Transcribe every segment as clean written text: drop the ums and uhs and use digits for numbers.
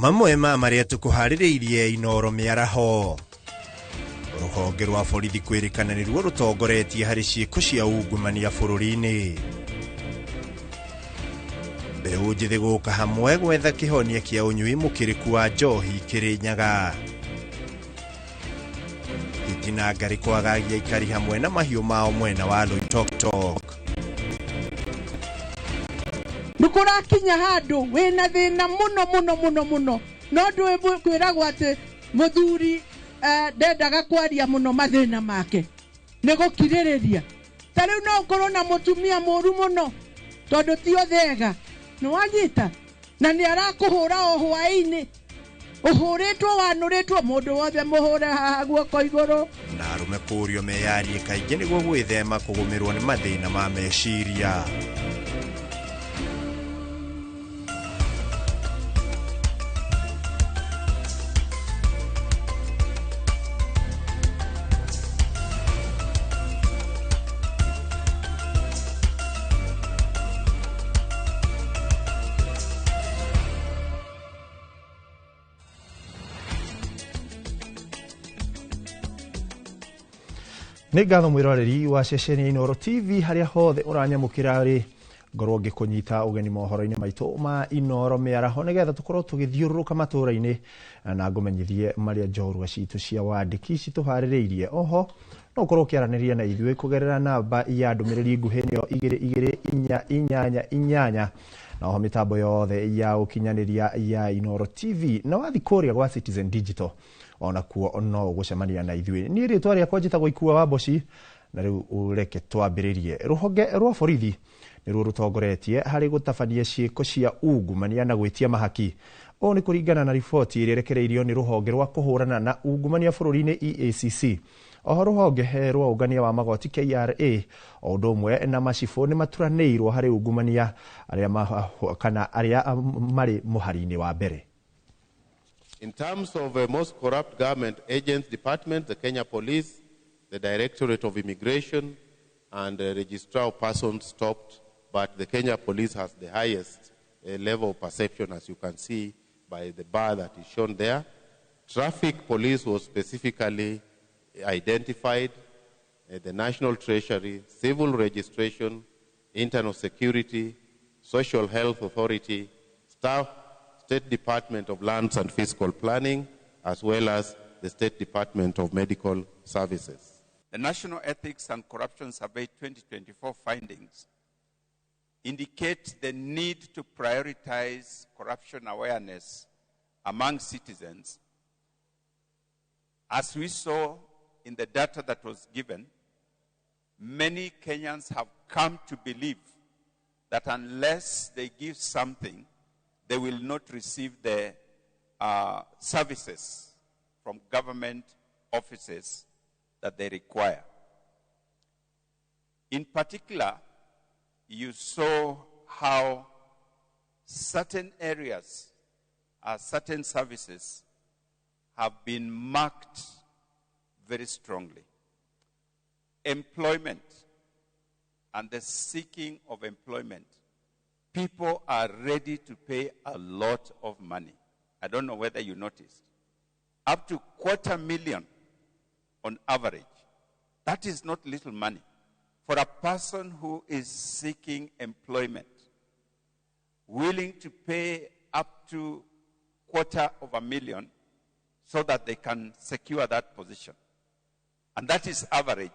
mamwe ma maria tukuhaririirie Inoro miaraho. Ruhonge rwa borithi kwirikana niruo rutongoretie hari ciiko cia ungumania bururi-ini. Mbeũ njithi gũka hamwe gwetha kihonia kia unyui mukiriku wa njohi Kirinyaga. Itina ngari kwagagia ikari hamwe na mahiũ mao mwena wa Loitoktok. Nukurakinya handu wina thina muno no ndwe kwiragwo ati muthuri ndendaga kwaria muno mathina make ni gukiririria tariu no ukorwo na mutumia muru muno tondu ti othega ni wanyita na ni arakuhura o hwaini uhuritwo wanuritwo mundu wothe muhure haha guoko iguru na arume kurio meyarie kaingi niguo gwithema kugumirwo ni mathina ma meciria. Nĩ ngatho mwiroreri wa ceceni Inoro TV haria hothe uranyamukira ri ngorwo ngikunyita ugeni mohoro-ini maitu ma Inoro miaraho nigetha tukorwo tugithiururuka matura-ini na ngumenyithie maria njorua citu cia wandiki cituhaririirie. Oho no ukorwo kiaraniria na ithuĩ kugerera namba ya ndumiriri nguhi nio 2288 na oho mitambo yothe ya ukinyaniria ya Inoro TV na wathi kuria gwa Citizen Digital ona kuo no gucemania na ithuĩ. Ni ritwa ria kwajita goikua wa boci na riu ureke twambiririe. Ruhonge rwa borithi niruo rutongoretie hari gutabania ciiko cia ungumania na gwitia mahaki. O ni kuringana na riboti iria rekereirio ni ruhonge rwa kuhurana na ungumania bururi-ini EACC. Oho ruhonge rwa ungania wa magoti KRA o ndomwe na macibo ni maturanĩirwo hari ungumania aria mari muhari-ini wa mbere. In terms of most corrupt government agents department, the Kenya Police, the Directorate of Immigration, and the Registrar of Persons stopped, but the Kenya Police has the highest level of perception, as you can see by the bar that is shown there. Traffic Police was specifically identified, the National Treasury, Civil Registration, Internal Security, Social Health Authority, Staff, State Department of Lands and Fiscal Planning, as well as the State Department of Medical Services. The National Ethics and Corruption Survey 2024 findings indicate the need to prioritize corruption awareness among citizens. As we saw in the data that was given, many Kenyans have come to believe that unless they give something, they will not receive the services from government offices that they require. In particular, you saw how certain areas, certain services have been marked very strongly. Employment and the seeking of employment. People are ready to pay a lot of money. I don't know whether you noticed. Up to 250,000 on average. That is not little money. For a person who is seeking employment, willing to pay up to 250,000 so that they can secure that position. And that is average,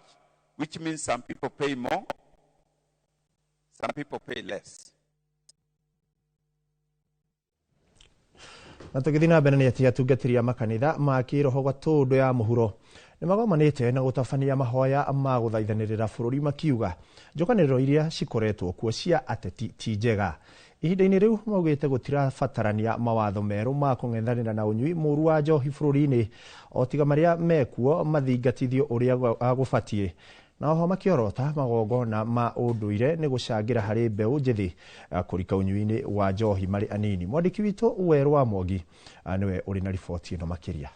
which means some people pay more, some people pay less. Na tugithina mbere ni ati atungatiria makanitha ma kiroho gwa tundu ya muhuro ni magomanite na gutabania mahoya ma guthaithanirira bururi makiuga njokaniriro iria cikoretwo kuo cia ateti ti njega. Ihinda-ini riu maugite gutirabatarania mawatho meru ma kung'ethanira na unyui muru wa njohi bururi-ini o tiga maria mekuo mathingatithio uria gubatie. Na oho makiorota magongona ma unduire ni gucangira hari mbeũ njithi kurika unyui-ini wa njohi mari anini. Mwandiki witu Weru wa Mwangi niwe uri na riboti ino makiria.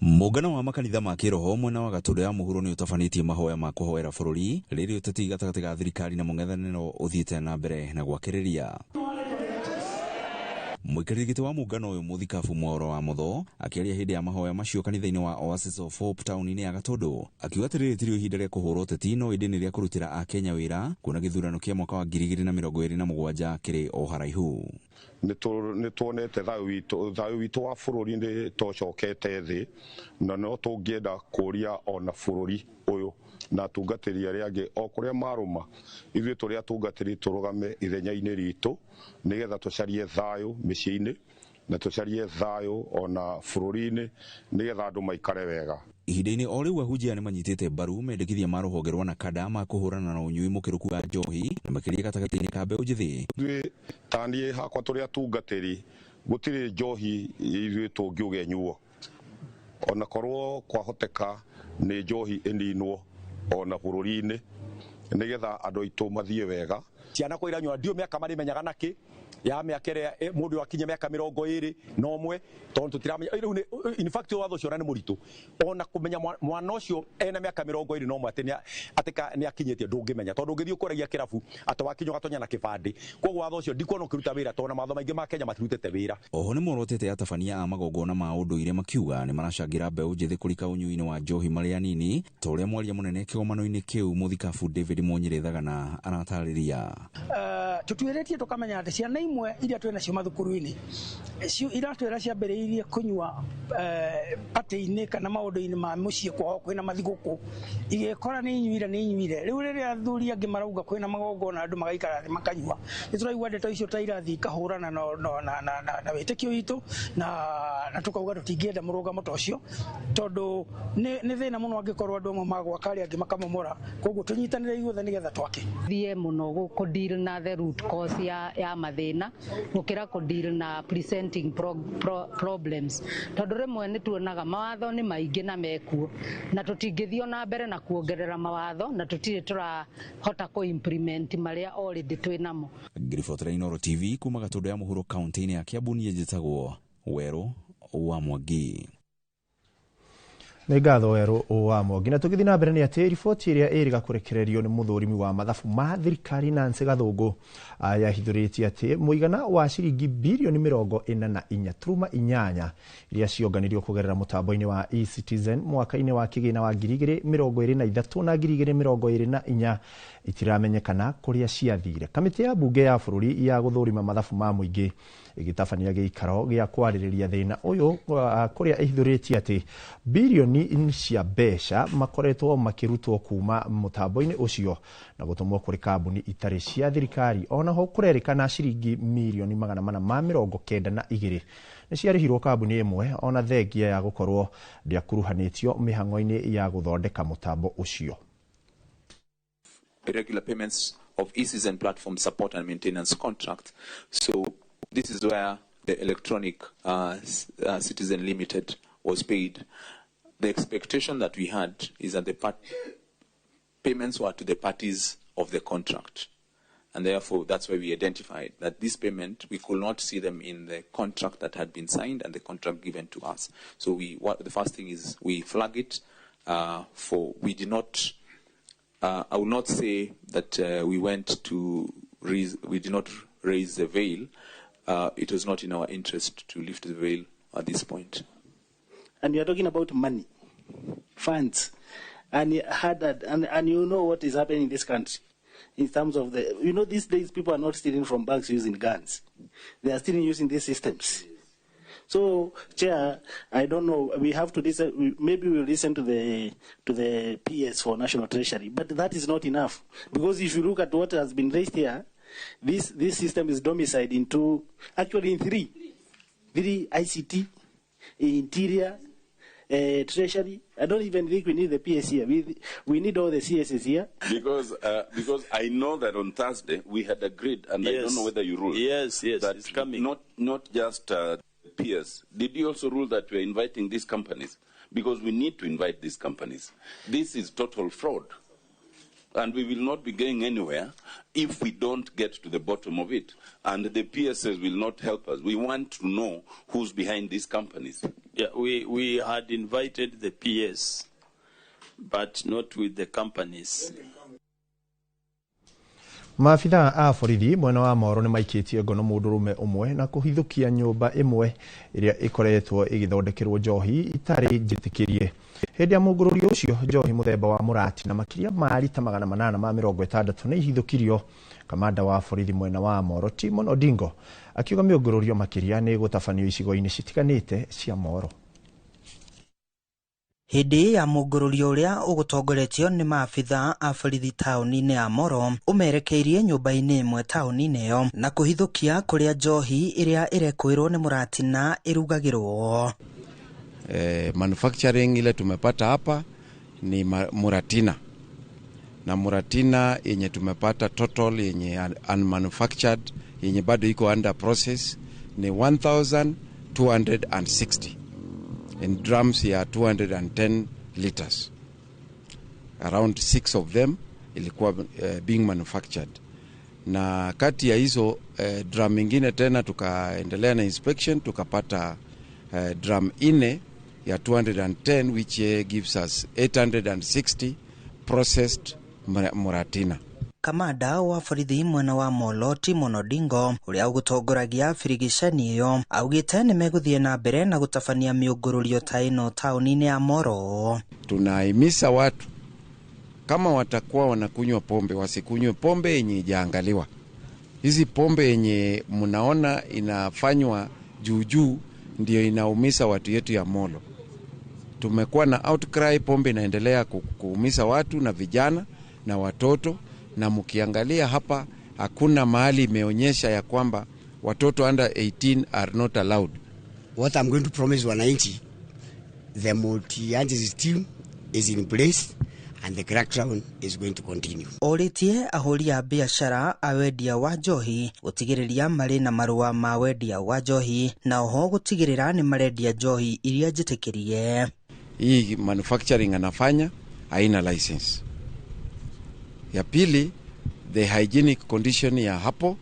Muungano wa makanitha ma kiroho mwena wa Gatundu ya muhuro ni utafanĩtie mahoya ma kuhoera bururi rĩrĩa ũteti gatagatĩ ga thirikari na mũng'ethanĩro ũthiĩte na mbere na gwakĩrĩria. Muikarĩri gĩtĩ wa muungano ũyũ Mũthikabu Mwaũra wa Motho akĩaria hĩndĩ ya mahoya macio kanitha-inĩ wa Oasis of Hope taũni-inĩ ya Gatũndũ akiuga atĩrĩrĩ tirĩ ihinda rĩa kũhũrwo ũteti no ĩndĩ nĩ rĩa kũrutĩra Akenya wĩra kuona gĩthurano kĩa mwaka wa 2027 kĩrĩ o haraihu. Nĩ tuonete thayũ witũ wa bũrũri nĩ tũcokete thĩ na no tũngĩenda kũria ona bũrũri ũyũ na tungatĩri arĩa angĩ o kũrĩa marũma ithuĩ tũrĩa atungatĩri tũrũgame ithenya-inĩ ritũ nĩgetha tũcarie thayũ mĩciĩ-inĩ na tũcarie thayũ ona bũrũri-inĩ nĩgetha andũ maikare wega. Ihinda-inĩ o rĩu ahunjia nĩ manyitĩte mbaru mendekithia ma rũhonge rwa NACADA ma kũhũrana na ũnyui mũkĩrũku wa njohi na makĩria gatagatĩ-inĩ ka mbeũ njĩthĩ. Ithuĩ ta niĩ hakwa tũrĩ atungatĩri gũtirĩ njohi ithuĩ tũngĩũge nyuo ona korwo kwahoteka nĩ njohi ĩninwo ona bũrũri-inĩ nĩgetha andũ aitũ mathiĩ wega. Ciana kwa iranyua ndio mĩaka marĩ menyaga nakĩ ya mĩaka ĩrĩa mũndũ akinye mĩaka 21 tondũ tutiramenya in fact watho ũcio nĩ mũritũ ona kũmenya mwana ũcio ena mĩaka 20 no mwatĩ nĩ akinyĩtie ndũngĩmenya tondũ ũngĩthiĩ ũkoragia kĩrabu atawakinywo gatonya na kĩbandĩ koguo watho ũcio ndikuona ũkĩruta wĩra tondũ matho maingĩ ma Kenya matirutĩte wĩra. Oho nĩ morotete atabania a magongona ma ũndũire makiuga nĩ maracangĩra mbeũ njĩthĩ kũrika ũnyui-inĩ wa njohi marĩ anini ta ũrĩa mwaria mũnene kĩgomano-inĩ kĩu Mũthikabu David Munyiri Thagana aratarĩria. Tutuĩrĩtie tukamenya atĩ ciana imwe iria twĩ nacio mathukuru-inĩ iratwĩra ciambĩrĩirie kũnyua patĩ-inĩ kana maũndũ-inĩ ma mũciĩ kwao kwĩna mathigũkũ igĩkora nĩ inyuire rĩu rĩrĩa athuri angĩ marauga kwĩna magongona andũ magaikara thĩ makanyua nĩ tũraigua ndeto icio ta irathiĩ ikahũrana na wĩtĩkio witũ na tukauga tũtingĩenda mũrũgamo ta ũcio tondũ nĩ thĩna mũno angĩkorwo andũ amwe magwaka arĩa angĩ makamomora koguo tũnyitanĩre ithuothe nĩgetha twake thiĩ mũno kũdeal na the root cause ya mathĩna gũkĩra kũdeal na presenting problems tondũ rĩmwe nĩ tuonaga mawatho nĩ maingĩ na mekuo na tũtingĩthiĩ na mbere na kuongerera mawatho na tũtirĩ tũrahota kũ-implement marĩa already twĩ namo. Ngiribotera Inooro TV kuma Gatũndũ ya mũhuro kaunti-inĩ ya Kiambu niĩ njĩtagwo Werũ wa Mwangi. Nĩ ngatho Werũ wa Mwangi na tũgĩthiĩ na mbere nĩ atĩ riboti ĩrĩa ĩrĩga kũrekererio nĩ mũthũrimi wa mathabu ma thirikari Nancy Gathũngũ yahithũrĩtie atĩ mũigana wa ciringi bilioni 44.8 iria cionganirio kũgerera mũtambo-inĩ wa eCitizen mwaka-inĩ wa kĩgĩna wa 2023 na 2024 itiramenyekana kũrĩa ciathire. Kamĩtĩ ya mbunge ya bũrũri ya gũthũrima mathabu ma mũingĩ ĩgĩtabania gĩikaro gĩa kwarĩrĩria thĩna ũyũ kũrĩa ihithũrĩtie atĩ bilioni cia mbeca makoretwo makĩrutwo kuma mũtambo-inĩ ũcio na gũtũmwo kũrĩ kambuni itarĩ cia thirikari onaho kũrerĩkana ciringi milioni 492 nĩ ciarĩhirwo kambuni ĩmwe ona thengia ya gũkorwo ndĩakuruhanĩtio mĩhang'o-inĩ ya gũthondeka mũtambo ũcio. Regular payments of eCitizen platform support and maintenance contract. So this is where the electronic Citizen Limited was paid. The expectation that we had is that the payments were to the parties of the contract. And therefore, that's why we identified that this payment, we could not see them in the contract that had been signed and the contract given to us. So the first thing is we flag it we did not, I will not say that we did not raise the veil. It was not in our interest to lift the veil at this point. And you are talking about money, funds, and you know what is happening in this country in terms of these days people are not stealing from banks using guns. They are still using these systems. So, Chair, I don't know. We have to listen. Maybe we'll listen to the PS for National Treasury, but that is not enough because if you look at what has been raised here, this system is domiciled in three: ICT, Interior, Treasury. I don't even think we need the PS here. We need all the CSs here. Because I know that on Thursday we had agreed, and yes. I don't know whether you ruled. Yes, that it's coming. Not just PS. Did you also rule that we're inviting these companies? Because we need to invite these companies. This is total fraud. And we will not be going anywhere if we don't get to the bottom of it. And the PSs will not help us. We want to know who's behind these companies. Yeah, we had invited the PS, but not with the companies. Maabitha a borithi mwena wa Moro nimaikitie ngono mundurume umwe na kuhithukia nyumba imwe iria ikoretwo igithondekerwo njohi itari njitikirie. Hindi ya mugururio ucio njohi muthemba wa murati na makiria ma lita 860 ni ihithukirio. Kamanda wa borithi mwena wa Moro Timon Odingo akiuga miugururio makiria ni gutafanio icigo-ini citiganite cia Moro. Hindi ya mugururio uria ugutongoretio ni maabitha a borithi tauni-ini ya Moro umerekeirie nyumba-ini imwe tauni-ini iyo na kuhithukia kuria njohi iria irekwirwo ni muratina irugagirwo. Manufacturing ile tumepata hapa ni muratina, na muratina yenye tumepata total yenye unmanufactured yenye bado iko under process ni 1260 in drums ya 210 liters. Around 6 of them ilikuwa being manufactured, na kati ya hizo drum ingine tena tukaendelea na inspection tukapata drum ine ya 210 which gives us 860 processed muratina. Kamanda wa borithi mwena wa Molo Timon Odingo uria ugutongoragia birigicani iyo augite ni meguthie na mbere na gutafania miugururio ta ino tauni-ini ya Moro. Tunahimiza watu kama watakuwa wanakunywa pombe wasikunywe pombe yenye ijaangaliwa. Hizi pombe yenye mnaona inafanywa juu ndio inaumiza watu yetu ya Molo. Tumekuwa na outcry, pombe inaendelea kuumiza watu na vijana na watoto, na mkiangalia hapa hakuna mahali imeonyesha ya kwamba watoto under 18 are not allowed. What I'm going to promise wananchi, the multi-agency team is in place and the crackdown is going to continue. Oritie ahuri a biashara a wendia wa njohi gutigiriria mari na marua ma wendia wa njohi na oho gutigirira ni marendia njohi iria njitikirie. Hii manufacturing anafanya haina license. Ya pili, the hygienic condition ya hapo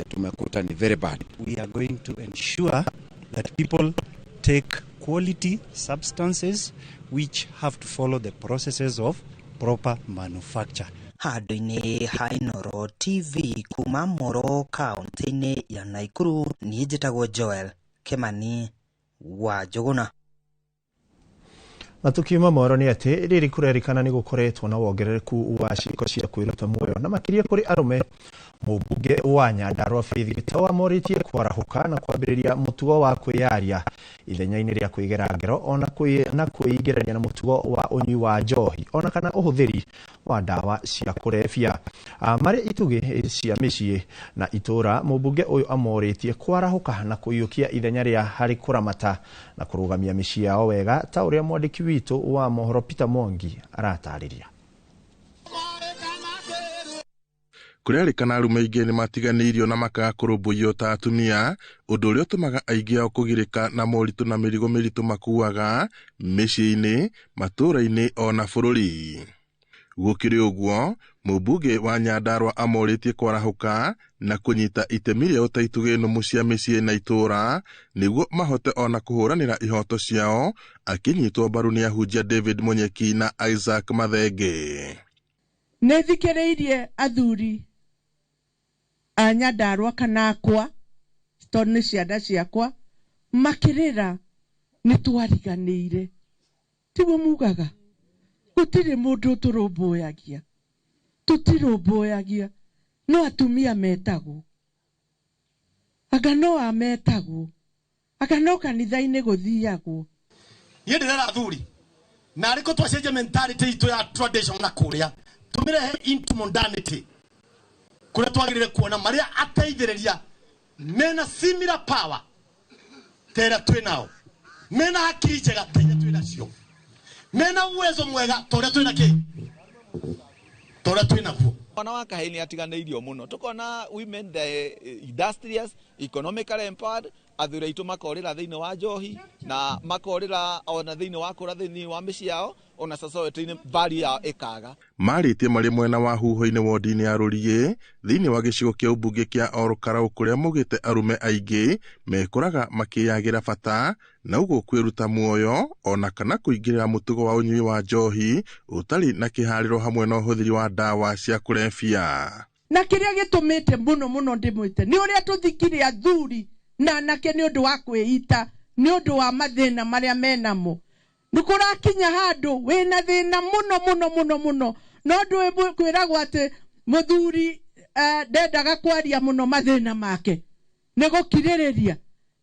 tumekuta ni very bad. We are going to ensure that people take quality substances which have to follow the processes of proper manufacture. Handu-ini ha Inooro TV kuma Moro kaunti-ini ya Nakuru, ni njitagwo Joel Kimani wa Njuguna. Na tukiuma Moro ni ati riri kurerikana ni gukoretwo na wongerereku wa ciiko cia kwiruta muoyo na makiria kuri arume. Mubunge wa Nyandarua Faith Gitau amoritie kwarahuka na kwambiriria mutugo wa kwiyaria ithenya-ini ria kwigera ngero ona kwigerania na mutugo wa unyui wa njohi ona kana uhuthiri wa ndawa cia kurebia. Mari itugi cia micii na itura, mubunge uyu amoritie kwarahuka na kuyukia ithenya ria hari kuramata na kurugamia micii yao wega ta uria mwandiki witu wa mohoro Peter Mwangi aratariria. Kurerikana arume aingĩ nĩ matiganĩirio na makaga kũrũmbũiyo ta atumia, ũndũ ũrĩa ũtũmaga aingĩ ao kũgirĩka na moritũ na mĩrigo mĩritũ makuaga mĩciĩ-inĩ, matũũra-inĩ ona bũrũri. Gũkĩrĩ ũguo, mũmbunge wa Nyandarua amorĩtie kwarahuka na kũnyita itemi rĩa ũtaitugĩnũmu cia mĩciĩ na itũũra nĩguo mahote ona kũhũranĩra ihoto ciao, akĩnyitwo mbaru nĩ ahunjia David Munyeki na Isaac Mathenge. Nĩthikĩrĩirie athuri a Nyandarua kana akwa tondũ nĩ ciana ciakwa makĩrĩra nĩ twariganĩire. Tiguo mugaga gũtirĩ mũndũ tũrũmbũyagia, tũtirũmbũyagia, no atumia metagwo, anga no ametagwo, anga no kanitha-inĩ gũthiagwo. Niĩ ndĩrera athuri na arĩko twacenjia mentality itũ ya tradition na kũrĩa tumĩrehe into modernity kũrĩa twagĩrĩire kuona marĩa ateithĩrĩria mena similar power tera twĩnao, mena hakiri njega tera twĩnacio, mena uwezo mwega tũrĩa twĩna kĩ tũrĩa twĩnaguo. Ona wa kahĩĩ nĩ atiganĩirio mũno, tukona women the industrious economically empowered, athuri aitũ makorĩra thĩinĩ wa njohi na makorĩra ona thĩinĩ wa kũra thĩinĩ wa mĩciĩ yao ona society-inĩ bari ya ikaga. Marĩtie marĩ mwena wa huho-inĩ wodi-inĩ ya Rũriĩ thĩinĩ wa gĩcigo kĩa ũmbunge kĩa Olkalau kũrĩa mugĩte arume aingĩ mekũraga makĩyagĩra bata na ũguo kwĩruta muoyo ona kana kũingĩrĩra mũtugo wa ũnyui wa njohi ũtarĩ na kĩharĩro hamwe na ũhũthĩri wa ndawa cia kũrebia. na kiria gitumite muno ndimwite ni uria tuthikire athuri na anake ni undu wa kwĩita ni undu wa mathina maria menamo nikurakinya handu wina thina muno no ndu kwiragwo ati muthuri ndendaga kwaria muno mathina make ni gukiririria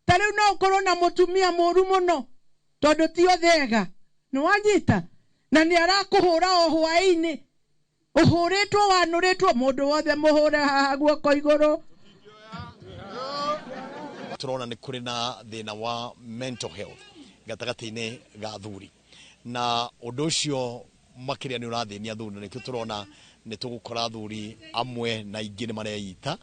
ta riu no ukorwo na mutumia mũru muno tondu ti othega ni wanyita na ni arakuhura o hwaini uhuritwo wanuritwo mundu wothe muhure haha guoko iguru. Turona ni kuri na thina wa mental health gatagati-ini ga thuri na undu ucio makiria ni urathinia thuri nikio turona ni tugukora thuri amwe na ingi ni mareita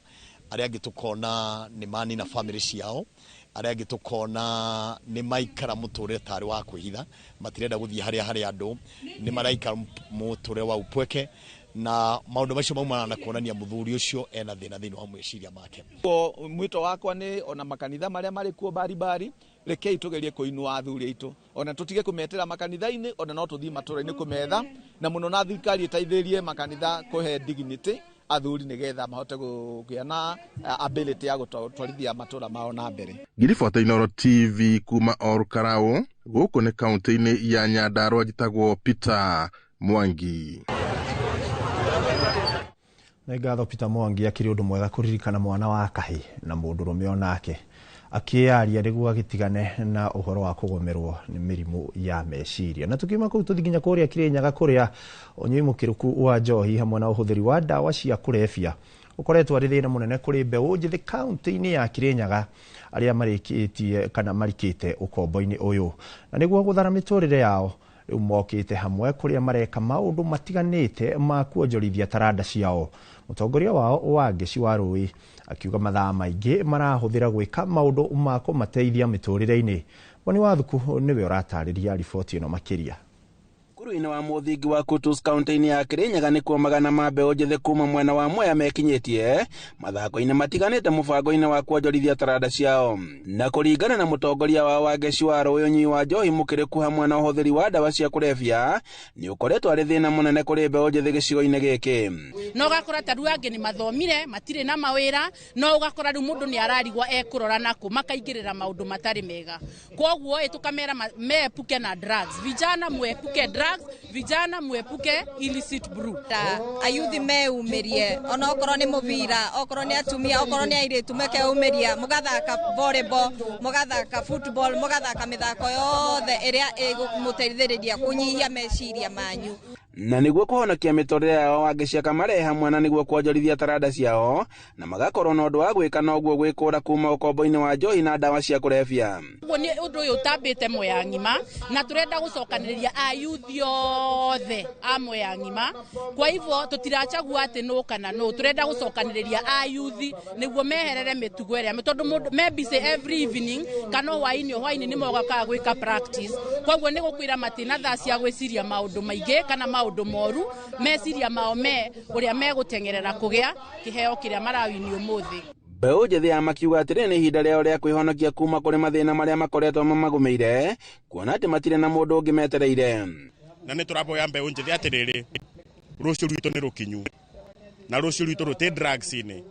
aria angi tukona ni mani na family ciao aria angi tukona ni maikara muture tari wa kwihitha matirenda guthie haria andu ni maraikara muture wa upweke na maundu macio maumana na kuonania muthuri ucio ena thina thini wa mwiciria make. Mwito wakwa ni ona makanitha maria mari kuo bari rekei tugerie kuinua athuri aitu ona tutige kumetera makanitha-ini ona no tuthii matura-ini kumetha na muno na thirikari itaithirie makanitha kuhe dignity athuri nigetha mahote kugia na ability ya gutwarithia matura mao na mbere. Ngiribota Inooro TV kuma Olkarau guku ni kaunti-ini ya Nyandarua njitagwo Peter Mwangi. Na ngatho Peter Mwangi akiri undu mwega kuririkana mwana wa kahi na mundurume onake akiaria niguo agitigane na uhoro wa kugomerwo ni mirimu ya meciria. Na tukiuma kuu tuthiginya kuria Kirinyaga kuria unyui mukiruku wa njohi hamwe na uhuthiri wa dawa cia kurebia ukoretwo ari thina munene kuri mbeu njithi kaunti-ini ya Kirinyaga aria marikitie kana marikite ukombo-ini uyu na niguo guthara miturire yao riu mokite hamwe kuria mareka maundu matiganite ma kuonjorithia taranda ciao. Mutongoria wao wa Ngeci wa Rui akiuga mathaa maingi marahuthira gwika maundu ma kumateithia miturire-ini. Boni Wathuku niwe uratariria riboti ino makiria. Kuru-ini wa muthingi wa Kutus kaunti-ini ya Kirinyaga ni kuo magana ma mbeu njithi kuma mwena wa Mwea mekinyitie mathako-ini matiganite mubango-ini wa kuonjorithia taranda ciao. Na kuringana na mutongoria wa Ngeci wa Rui unyui wa njohi mukiriku hamwe na uhuthiri wa dawa cia kurebia ni ukoretwo ari thina munene kuri mbeu njithi gicigo-ini giki. No gakora taru angi ni mathomire matire na mawira no ugakora ru mundu ni ararigwa ekurora naku makaingirira maundu matari mega koguo tukamera meepuke na drugs vijana mwepuke drugs vijana mwepuke illicit brew ayuthi meumirie ona okorwo ni mubira okorwo ni atumia okorwo ni airitu mekeumiria mugathaka volleyball mugathaka football mugathaka mithako yothe iria igumuteithiriria kunyihia meciria manyu na niguo kuhonokia mitorire yao wangiciaka marehe hamwe na niguo kuonjorithia taranda ciao na magakorwo na undu wa gwika na uguo gwikura kuma ukombo-ini wa njohi na dawa cia kurebia. Uguo ni undu uyu utambite Mwea ng'ima na turenda gucokaniria ayuthi othe a Mwea ng'ima kwa hivyo tutirachagua ati no kana no turenda gucokaniria ayuthi niguo meherere mitugo iria tondu me busy every evening kana hwaini ni mogaga gwika practice koguo ni gukwira matina thaa cia gwiciria maundu maingi kana maundu moru meciria mao uria megutengerera kugia kiheo kiria marawini umuthi. Mbeu njithi ya makiuga atiri ni ihinda riao ria kwihonokia kuma kuri mathina maria makoretwo mamagumeire kuona ati matire na mundu ungi metereire. Na ni turaboya mbeu njithi atiriri rucio rwitu ni rukinyu na rucio rwitu ruti drugs-ini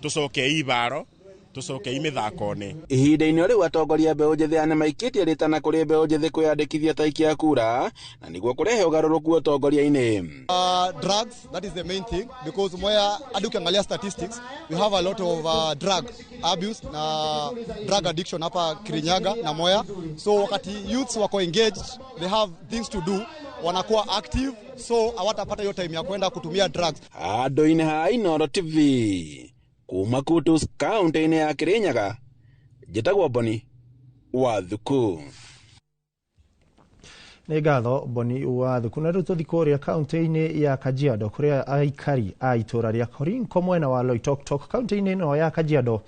tucoke ibaro tucoke imithako-ini. Ihinda-ini riu atongoria mbeu njithi ane maikitie ritana kuri mbeu njithi kwiyandikithia taiki ya kura na niguo kurehe ugaruruku utongoria-ini. Drugs, that is the main thing because Mwea hadi ukiangalia statistics we have a lot of drug abuse na drug addiction hapa Kirinyaga na Mwea, so wakati youths wako engaged they have things to do wanakuwa active so hawatapata hiyo time ya kwenda kutumia drugs. Andu-ini ha Inooro TV kuma Kutus kaunti-ini ya Kirinyaga njitagwo Boni Wathuku. Nĩ ngatho Boni Wathuku. Na rĩu tũthi kũrĩa kaunti-inĩ ya Kajiado kũrĩa aikari a itũra rĩa Korinko mwena wa Loitoktok kaunti-inĩ ĩno ya Kajiado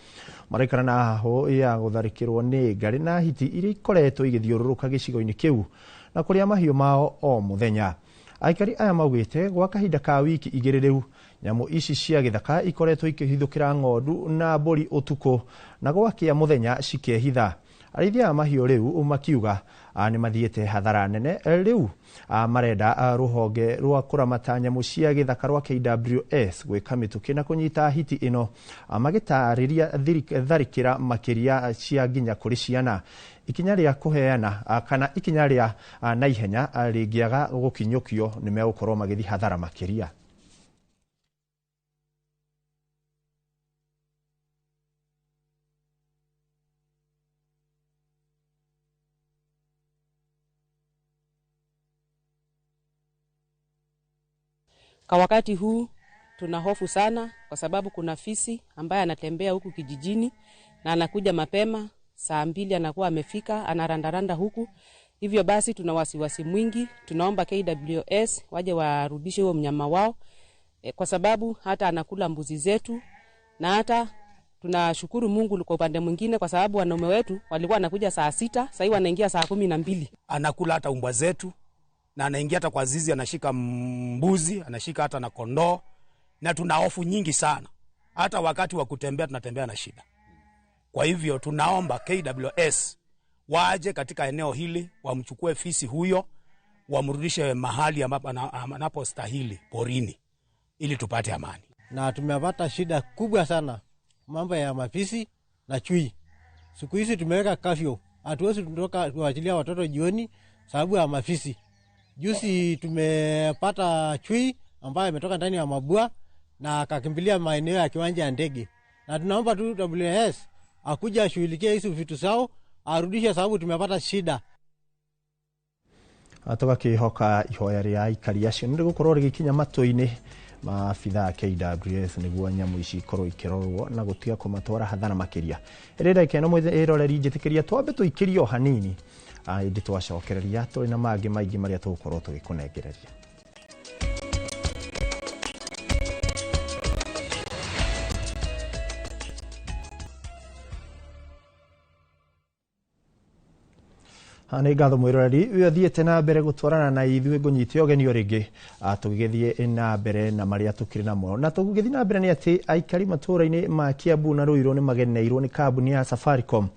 maraikara na ho ya gũtharĩkĩrwo nĩ ngari na hiti iria ikoretwo igĩthiũrũrũka gĩcigo-inĩ kĩu na kũrĩa mahiũ mao o mũthenya. Aikari aya maugĩte gwa kahinda ka wiki igĩrĩ rĩu nyamu ici cia gĩthaka ikoretwo ikĩhithũkĩra ng'ondu na mbũri ũtukũ na gwakĩa mũthenya cikehitha. Arĩithia a mahiũ rĩu makiuga nĩ mathiĩte hathara nene. Rĩu marenda rũhonge rwa kũramata nyamũ cia gĩthaka rwa KWS gwĩka mĩtũkĩ na kũnyita hiti ĩno, magĩtarĩria tharĩkĩra makĩria cia nginya kũrĩ ciana. Ikinya rĩa kũheana kana ikinya rĩa naihenya rĩngĩaga gũkinyũkio nĩ megũkorwo magĩthiĩ hathara makĩria. Kwa wakati huu tuna hofu sana kwa sababu kuna fisi ambaye anatembea huku kijijini na anakuja mapema saa 2 anakuwa amefika anarandaranda huku. Hivyo basi tuna wasiwasi mwingi, tunaomba KWS waje warudishe huo mnyama wao kwa sababu hata anakula mbuzi zetu, na hata tunashukuru Mungu kwa upande mwingine kwa sababu wanaume wetu walikuwa anakuja saa 6, sasa hivi wanaingia saa 12. Anakula hata umbwa zetu na anaingia hata kwa zizi, anashika mbuzi, anashika hata na kondoo, na tuna hofu nyingi sana. Hata wakati wa kutembea tunatembea na shida. Kwa hivyo tunaomba KWS waje katika eneo hili, wamchukue fisi huyo, wamrudishe mahali ambapo anapostahili porini, ili tupate amani. Na tumepata shida kubwa sana mambo ya mafisi na chui. Siku hizi tumeweka kafyo, hatuwezi kutoka kuachilia watoto jioni sababu ya mafisi. Juzi tumepata chui ambaye ametoka ndani ya mabua na akakimbilia maeneo ya kiwanja ya ndege. Na tunaomba tu WS akuja ashughulikie hizo vitu zao, arudishe sababu tumepata shida. Tugakihoka ihoya rĩa aikari acio nĩ gũkorwo rĩgĩkinya matũ-inĩ maabitha KWS nĩguo nyamũ ici ikorwo ikĩrorwo na gũtiga kũmatwara hathara makĩria. Rĩrĩa keno mwĩroreri njĩtĩkĩria twambe tũikĩrio hanini. Ĩndĩ twacokereria tũrĩ na mangĩ maingĩ marĩa tũgũkorwo tũgĩkũnengereria. Nĩ ngatho mwĩroreri ũyũ thiĩte na mbere gũtwarana na ithuĩ ngũnyite ũgeni rĩngĩ tũgĩgĩthiĩ na mbere na marĩa tũkĩrĩ namo. Na tũgĩgĩthiĩ na mbere nĩ atĩ aikari matũũra-inĩ ma Kiambu na Ruiru nĩ mageneirwo nĩ kambuni ya Safaricom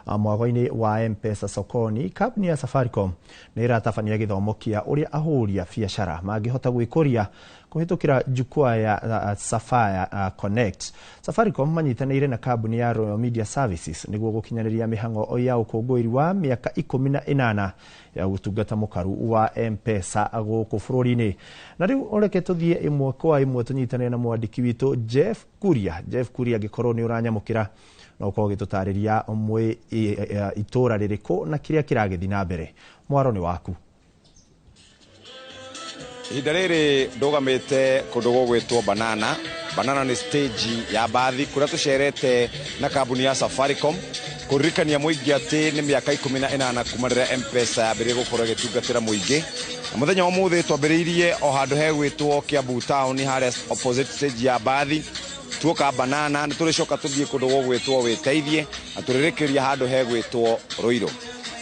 mwago-inĩ wa M-Pesa sokoni. Kambuni ya Safaricom nĩ ĩratabania gĩthomo kĩa ũrĩa ahũri a biacara mangĩhota gwĩkũria kũhĩtũkĩra jukwaa ya Sapphire Connect. Safaricom manyitanĩire na kambuni ya Royal Media Services nĩguo gũkinyanĩria mĩhang'o ya ũkũngũĩri wa mĩaka 18 ya gũtungata mũkaru wa M-Pesa gũkũ bũrũri-inĩ. Na rĩu reke tũthiĩ ĩmwe kwa ĩmwe tũnyitanĩre na mwandĩki witũ Jeff Kuria. Jeff Kuria angĩkorwo nĩ ũranyamũkĩra na ũkorwo ũgĩtũtarĩria ũmwe itũra rĩrĩkũ na kĩrĩa kĩragĩthiĩ na mbere. Mwaro nĩ waku. Ihinda rĩrĩ ndũgamĩte kũndũ gũgwĩtwo Banana. Banana nĩ stage ya bathi kũrĩa tũcerete na kambuni ya Safaricom kũririkania mũingĩ atĩ nĩ mĩaka 18 kuma rĩrĩa M-Pesa yambĩrĩirie gũkorwo ĩgĩtungatĩra mũingĩ. Na mũthenya wa ũmũthĩ twambĩrĩirie o handũ hegwĩtwo Kiambu Town harĩa opposite stage ya bathi. Tuoka Banana nĩ tũrĩcoka tũthiĩ kũndũ gũgwĩtwo Wĩteithie na tũrĩrĩkĩria handũ hegwĩtwo Ruiru.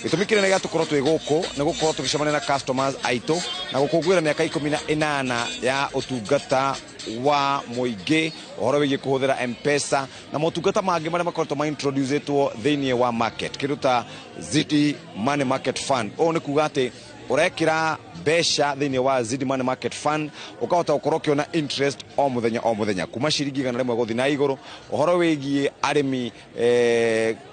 Gĩtũmi kĩnene gĩa tũkorwo twĩ gũkũ nĩ gũkorwo tũgĩcemania na customers aitũ na gũkũngũĩra mĩaka 18 ya ũtungata wa mũingĩ ũhoro wĩgiĩ kũhũthĩra M-Pesa na motungata mangĩ marĩa makoretwo maintroducetwo thĩinĩ wa market, kĩndũ ta Ziti Money Market Fund. Ũũ nĩ kuga atĩ ũrekĩra mbeca thĩinĩ wa Ziti Money Market Fund ũkahota gũkorwo ũkĩona interest o mũthenya kuma ciringi 100 gũthiĩ na igũrũ. Ũhoro wĩgiĩ arĩmi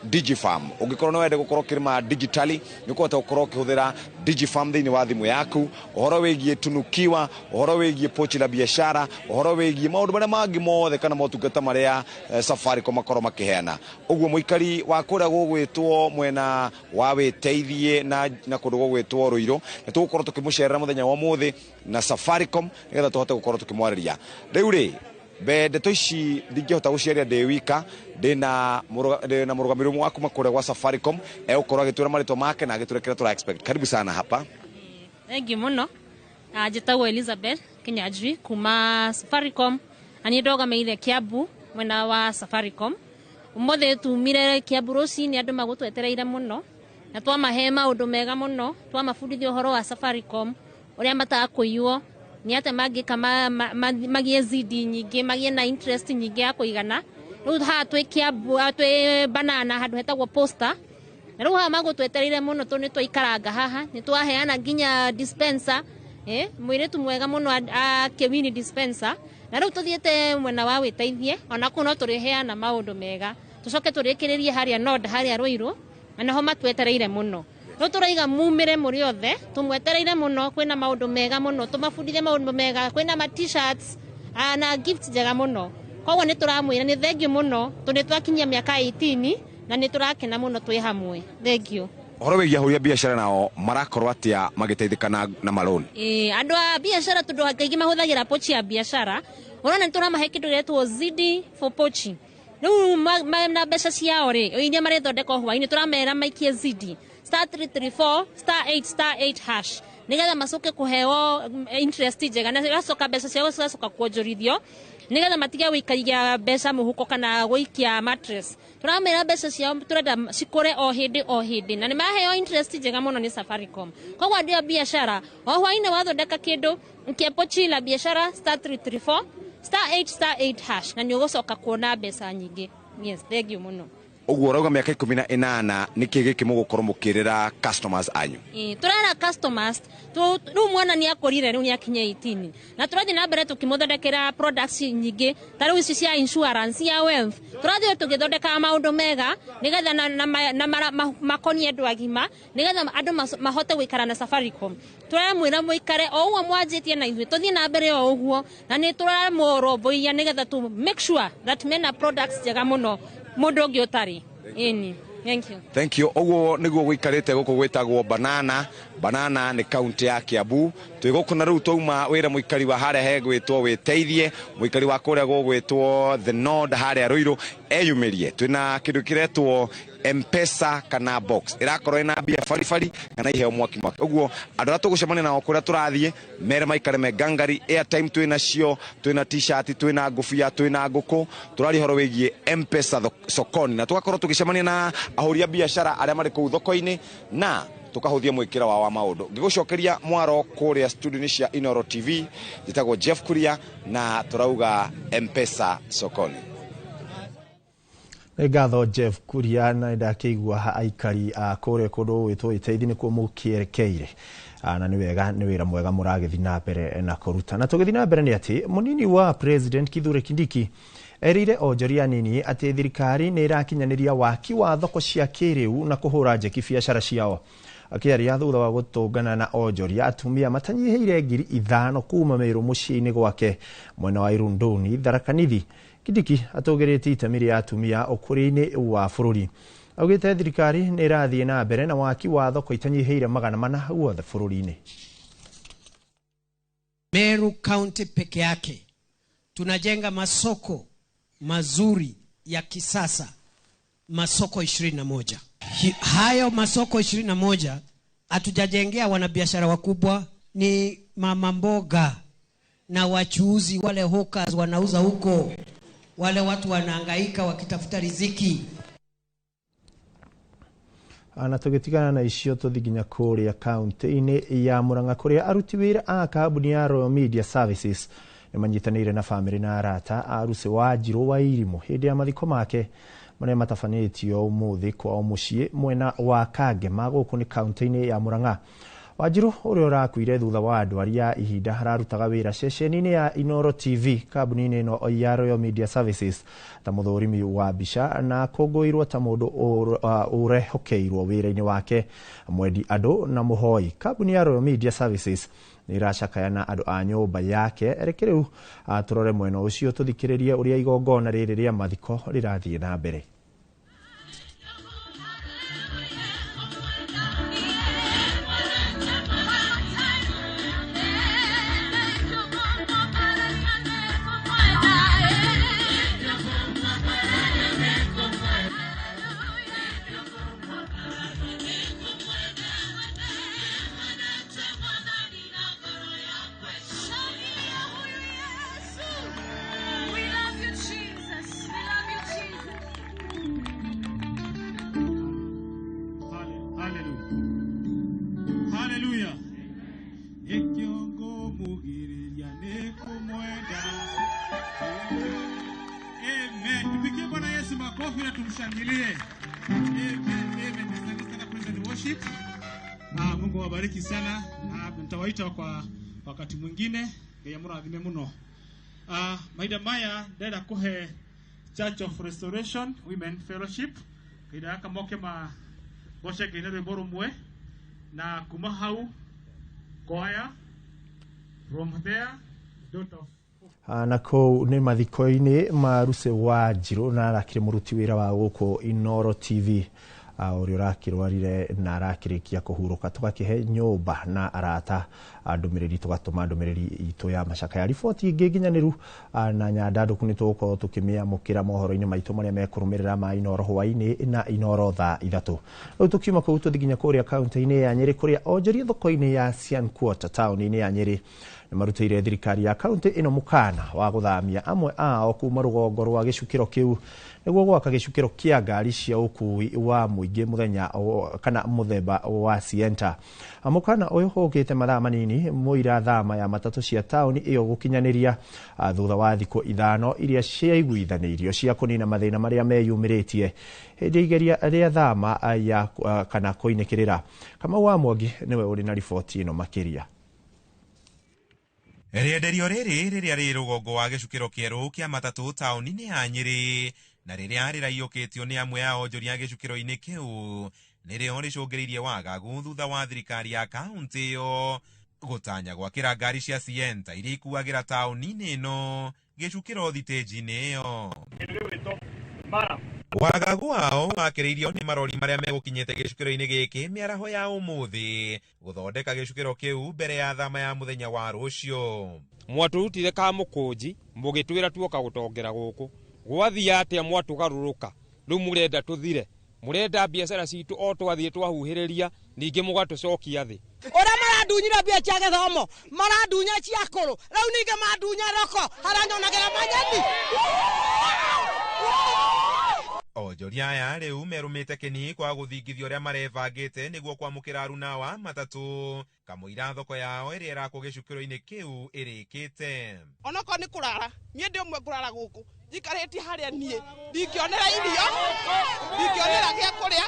DigiFarm, ũngĩkorwo no wende gũkorwo ũkĩrĩma digitally nĩ ũkũhota gũkorwo ũkĩhũthĩra DigiFarm thĩinĩ wa thimũ yaku. Ũhoro wĩgiĩ Tunukiwa, ũhoro wĩgiĩ Pochi la Biashara, ũhoro wĩgiĩ maũndũ marĩa mangĩ mothe kana motungata marĩa Safaricom makorwo makĩheana. Ũguo mũikari wa kũrĩa gũgwĩtwo mwena wa Wĩteithie na kũndũ gũgwĩtwo Ruiru nĩ tũgũkorwo tũkĩmũcerera mũthenya wa ũmũthĩ na Safaricom nĩgetha tũhote gũkorwo tũkĩmwarĩria. Rĩu rĩ ndeto ici ndingĩhota gũciaria ndĩ wika, ndĩna mũrũgamĩrĩri ũmwe wa kuma kũrĩa gwa Safaricom egũkorwo agĩtwĩra marĩtwa make na agĩtwĩra kĩrĩa tũra expect. Karibu sana hapa. Thank you mũno. Njĩtagwo Elizabeth Kinyanjui kuma Safaricom na nĩ ndogameire Kiambu mwena wa Safaricom. Ũmũthĩ tumire Kiambu rũcinĩ andũ magũtwetereire mũno na twamahe maũndũ mega mũno, twamabundithia ũhoro wa Safaricom ũrĩa matakũiywo nĩ atĩ mangĩka magĩe zidi nyingĩ, magĩe na interest nyingĩ ya kũigana. Rĩu haha twĩ Kiambu, twĩ Banana handũ hetagwo Posta, na riu ha magutwetereire muno tu ni twikaranga haha ni twaheana nginya dispenser mwiritu mwega muno akewini dispenser na riu tuthiete mwena wa witeithie ona kuno turiheana maundu mega tucoke turikiririe haria nod haria Ruiru na ho matwetereire muno no turaiga mumire muri othe tumwetereire muno kwina maundu mega muno tumafundithie maundu mega kwina ma t-shirts na gifts njega muno koguo ni turamwira ni thengiu muno tundi twakinyia miaka 18 na ni turakena muno twi hamwe thengiu horo wegia huria biashara nao marakorwo atia magiteithikana na maloni andu a biashara tundu hangaigi mahuthagira pochi ya biashara urona ni turamahe kindu giretwo zidi for pochi riu na mbeca ciao ri iria marithondeka hwaini turamera maikie zidi *334 *8 hash nigetha macoke kuheo interest njega na gacoka mbeca ciao cigacoka kuonjorithio nigetha matige wikagia mbeca muhuko kana guikia mattress turamera mbeca ciao turenda cikore o hindi na ni maheo interest njega muno ni Safaricom koguo ndio biashara o hwaini wathondeka kindu nkiapochi la biashara *334 *8 hash na ni ugucoka kuona mbeca nyingi. Yes, thank you muno. Uguo rauga miaka 18 niki giki mugukorwo mukirira customers anyu turara customers tu mwana ni akorire riu ni akinye 18 na turathi na mbere tukimuthondekera products nyingi tariu ici cia insurance ya wealth turathi tugithondeka maundu mega nigetha na makonie andu agima nigetha andu mahote gwikara na Safaricom turamwira muikare o uguo mwanjitie na ithui tuthie na mbere o uguo na ni turamuromboia nigetha tu make sure that mena products njega muno mundu ungi utari ini. Thank you. Oguo niguo gwikarite guku gwitagwo Banana ni county ya Kiambu twiguku na riu twauma wira muikari wa haria hegwitwo witeithie muikari wa kuria gwitwo the nod haria Ruiru eyumirie twina kindu kiretwo M-Pesa kana box irakorwo ina bia farifari kana iheo mwaki uguo andu ra tugucemania nao kuria turathie mere maikare me gangari airtime twina cio twina t-shirt twina ngufia twina nguku turari horo wigie M-Pesa sokoni na tugakorwo tugicemania na ahoria biashara aria mari ku thoko-ini na tukahuthia mwikira wa maundu ngigucokeria mwaro kuria studio ni cia Inoro TV jitagwo Jeff Kuria na turauga M-Pesa sokoni. Ngatho Jeff Kuria na ndakeigua aikari kore kundu witwo iteithi ni kuo mukierekeire na ni wega ni wira mwega muragithi na mbere na kuruta na tugithi na mbere ni ati munini wa president Kithure Kindiki erire onjoria nini ati thirikari ni irakinyaniria waki wa thoko cia kiriu na kuhura njeki biashara ciao akiaria thutha wa gutungana na onjoria atumia matanyiheire 5,000 kuma Meru muciini gwake mwena wa Irunduni Tharaka-Nithi. Kindiki atugirite itemi ria atumia ukuri-ini wa bururi augite thirikari ni irathie na mbere na waki wa thoko itanyiheire 400 guothe bururi-ini. Meru County peke yake tunajenga masoko mazuri ya kisasa, masoko 21. Hayo masoko 21 hatujajengea wanabiashara wakubwa, ni mama mboga na wachuuzi wale hawkers wanauza huko, wale watu wanahangaika wakitafuta riziki. Ana tugitigana na icio tuthiginya kuria county-ini ya Murang'a kuria aruti wira a kambuni ya Royal Media Services nimanyitanire na family na arata arusi Wanjiru wa Irimu hindi ya mathiko make maria matafanitio umuthi kwa mucii mwena wa Kangema guku ni county-ini ya Murang'a. Wanjiru uria urakuire thutha wa ndwari ya ihinda hararutaga wira ceceni-ini ya Inoro TV kambuni-ini ino ya Royal Media Services ta muthurimi wa bica na kunguirwo ta mundu urehokeirwo wira-ini wake mwendi andu na muhoi. Kambuni ya Royal Media Services ni iracakayana andu a nyumba yake erekeriu turore mwena ucio tuthikiririe uria igongona riri ria mathiko rirathie na mbere. Amen. Tupigie Bwana Yesu makofi na tumshangilie. Amen. Amen. Fellowship. Mungu awabariki sana. Nitawaita kwa wakati mwingine. Ngeya muradhime muno. Maida maya ndenda kuhe Church of Restoration Women Fellowship. Kaida aka moke ma boshe kine rwimbo rumwe na kuma hau choir from there daughter na kou nĩ mathiko-inĩ ma Ruse wa Njirũ na arakire mũruti wĩra wa gũkũ Inoro TV ũrĩa ũrakĩrwarire na arakĩrĩkia kũhurũka, tũgakĩhe nyũmba na arata ndũmĩrĩri, tũgatũma ndũmĩrĩri itũ ya macakaya. Riboti ingĩ nginyanĩru na nyandandũku nĩ tũgũkorwo tũkĩmĩamũkĩra mohoro-inĩ maitũ marĩa mekũrũmĩrĩra ma Inoro hwaĩ-inĩ na Inoro thaa 3. Rĩu tũkiuma kũu tũthiĩ nginya kũrĩa kaunti-inĩ ya Nyĩrĩ kũrĩa onjoria thoko-inĩ ya Sian Quarter taũni-inĩ ya Nyĩrĩ nĩ marutĩire thirikari ya kaunti ĩno mũkana wa gũthamia amwe ao kuma rũgongo rwa gĩcukĩro kĩu nĩguo gwaka gĩcukĩro kĩa ngari cia ũkui wa mũingĩ mũthenya kana mũthemba wa Sienta. Mũkana ũyũ ũkĩte mathaa manini mũira thama ya matatũ cia taũni ĩyo gũkinyanĩria thutha wa thikũ 5 iria ciaiguithanĩirio cia kũnina mathĩna marĩa meyumĩrĩtie hĩndĩ igeria rĩa thama ya kana kũinĩkĩrĩra. Kamau wa Mwangi nĩwe ũrĩ na riboti ĩno makĩria. Rĩenderio rĩrĩ rĩrĩa rĩ rũgongo wa gĩcukĩro kĩerũ kĩa matatũ taũni-inĩ ya Nyĩrĩ na rĩrĩa rĩraiyũkĩtio nĩ amwe ya onjoria gĩcukĩro-inĩ kĩu nĩrĩo rĩcũngĩrĩirie wagagu thutha wa thirikari ya kaunti ĩyo gũtanya gwakĩra ngari cia Sienta iria ikuagĩra taũni-inĩ ĩno gĩcukĩro thitĩnji-inĩ ĩyo. Wagagu wao wakĩrĩirio nĩ marori marĩa megũkinyĩte gĩcukĩro-inĩ gĩkĩ mĩaraho ya ũmũthĩ gũthondeka gĩcukĩro kĩu mbere ya thama ya mũthenya wa rũciũ. Mwatũrutire ka mũkũnji mũgĩtwĩra tuoka gũtongera gũkũ gwathia atĩa mwatũgarũrũka rĩu mũrenda tũthire, mũrenda biacara citũ o twathiĩ twahuhĩrĩria ningĩ mũgatũcokia thĩ. Ora marandunyira mbia cia gĩthomo marandunya cia kũrũ rĩu ningĩ mandunya roko haranyonagĩra manyeni. Onjoria aya rĩu merũmĩte kĩni kwa gũthingithia ũrĩa marebangĩte nĩguo kwamũkĩra aruna wa matatũ kamũira thoko yao ĩrĩa ĩrakwo gĩcukĩro-inĩ kĩu ĩrĩkĩte. Onako nĩ kũrara niĩ ndĩ ũmwe kũrara gũkũ njikarĩtie harĩa niĩ ndingĩonera irio ndingĩonera gĩa kũrĩa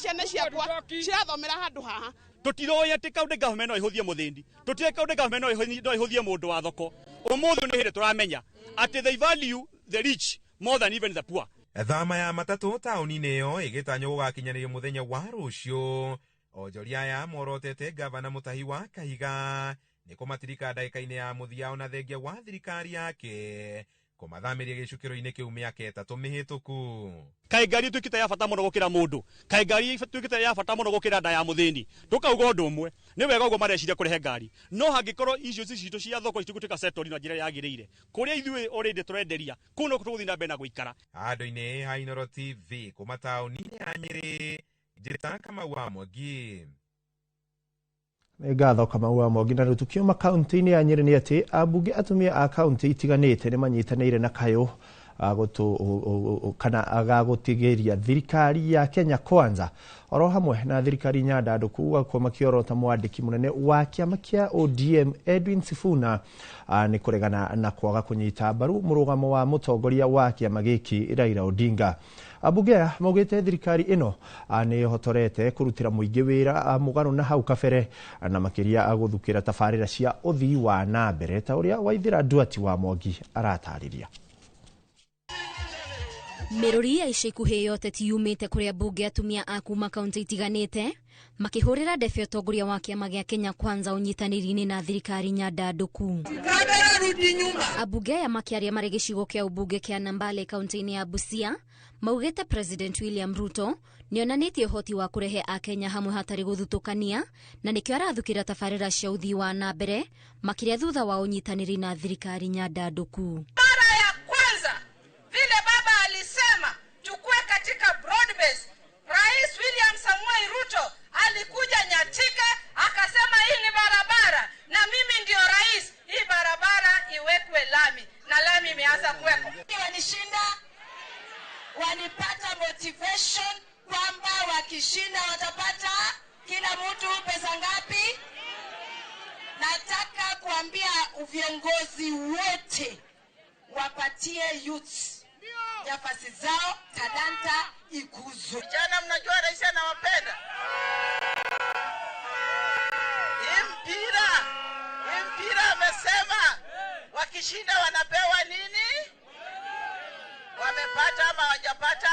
ciana ciakwa cirathomera handũ haha. Tutiroya atĩ kaunti government no ihũthie mũthĩndi, tutire kaunti government no ihũthie mũndũ wa thoko. Ũmũthĩ nĩ hĩndĩ tũramenya atĩ they value the rich more than even the poor. Thama ya matatũ taũni-inĩ ĩyo ĩgĩtanywo gũgakinyanĩrio mũthenya wa rũciũ. Onjoria aya morotete gavana Mũtahi wa Kahiga nĩ kũmatirika ndagĩka-inĩ ya mũthia ona thengia wa thirikari yake kũmathamĩria gĩcukĩro-inĩ kĩu mĩaka 3 mĩhĩtũku. Kaĩ ngari ĩtuĩkĩte ya bata mũno gũkĩra mũndũ, kaĩ ngari ĩtuĩkĩte ya bata mũno gũkĩra nda ya mũthĩni. Tũkauga ũndũ ũmwe nĩ wega ũguo mareciria kũrehe ngari, no hangĩkorwo icio citũ cia thoko itigũtuĩka settled na njĩra yagĩrĩire kũrĩa ithuĩ already tũrenderia kũu no tũgũthiĩ na mbere na gũikara. Handũ-inĩ ha Inoro TV kuma taũni-inĩ ya Nyĩrĩ, njĩta Kamau wa Mwangi. Nĩ ngatho Kamau wa Mwangi. Na rĩu tukiuma kaunti-inĩ ya Nyĩrĩ nĩ atĩ ambunge atumia a kaunti itiganĩte nĩ manyitanĩire na kayũ agagũtigĩria thirikari ya Kenya Kwanza oro hamwe na thirikari nyandandũku gũgakorwo makĩorota mwandĩki mũnene wa kĩama kĩa ODM Edwin Sifuna nĩ kũregana na kwaga kũnyita mbaru mũrũgamo wa mũtongoria wa kĩama gĩkĩ Raila Odinga. Ambunge aya maugĩte thirikari ĩno nĩ hotorete kũrutĩra mũingĩ wĩra mũgarũ na hau kabere na makĩria gũthukĩra tabarĩra cia ũthii wa na mbere ta ũrĩa Waithĩra Nduati wa Mwangi aratarĩria. Mĩrũri ya ica ikuhĩ yote tiyumĩte kũrĩa ambunge atumia a kuma kaunti itiganĩte makĩhũrĩra ndebe ũtongoria wa kĩama gĩa Kenya Kwanza ũnyitanĩri-inĩ na thirikari nyandandũku. Ambunge aya makĩaria marĩ gĩcigo kĩa ũmbunge kĩa Nambale kaunti-inĩ ya Busia maugĩte President William Ruto nĩonanĩtie ũhoti wa kũrehe Akenya hamwe hatarĩ gũthutũkania na nĩkĩo arathukĩra tabarĩra cia ũthii wa na mbere makĩria thutha wa ũnyitanĩri na thirikari nyandandũku. Rais William Samuel Ruto alikuja Nyatika akasema hii ni barabara na mimi ndio rais, hii barabara iwekwe lami na lami imeanza kuwekwa. Wanishinda wanipata motivation kwamba wakishinda watapata kila mtu pesa ngapi. Nataka kuambia viongozi wote wapatie youths nafasi zao, talanta ikuzwe. Vijana, mnajua rais anawapenda. Mpira amesema wakishinda wanapewa nini? Wamepata ama hawajapata?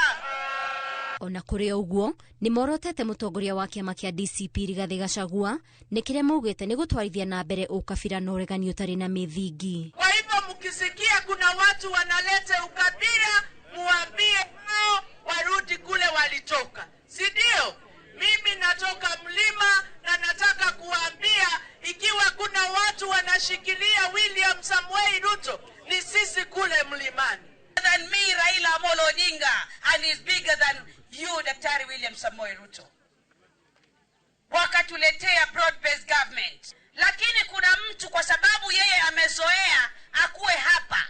Ona kuri uguo ni morotete mutongoria wa kiama kia DCP Rigathi Gachagua ni kiria maugite ni gutwarithia na mbere ukabira na uregani utari na mithingi. Kwa hivyo mkisikia kuna watu wanaleta ukabila, muambie hao warudi kule walitoka, si ndio? Mimi natoka mlima na nataka kuambia, ikiwa kuna watu wanashikilia William Samoei Ruto, ni sisi kule mlimani. Than me, Raila Amolo Odinga, and is bigger than you, Daktari William Samoei Ruto. Wakatuletea broad-based government. Lakini kuna mtu kwa sababu yeye amezoea akuwe hapa,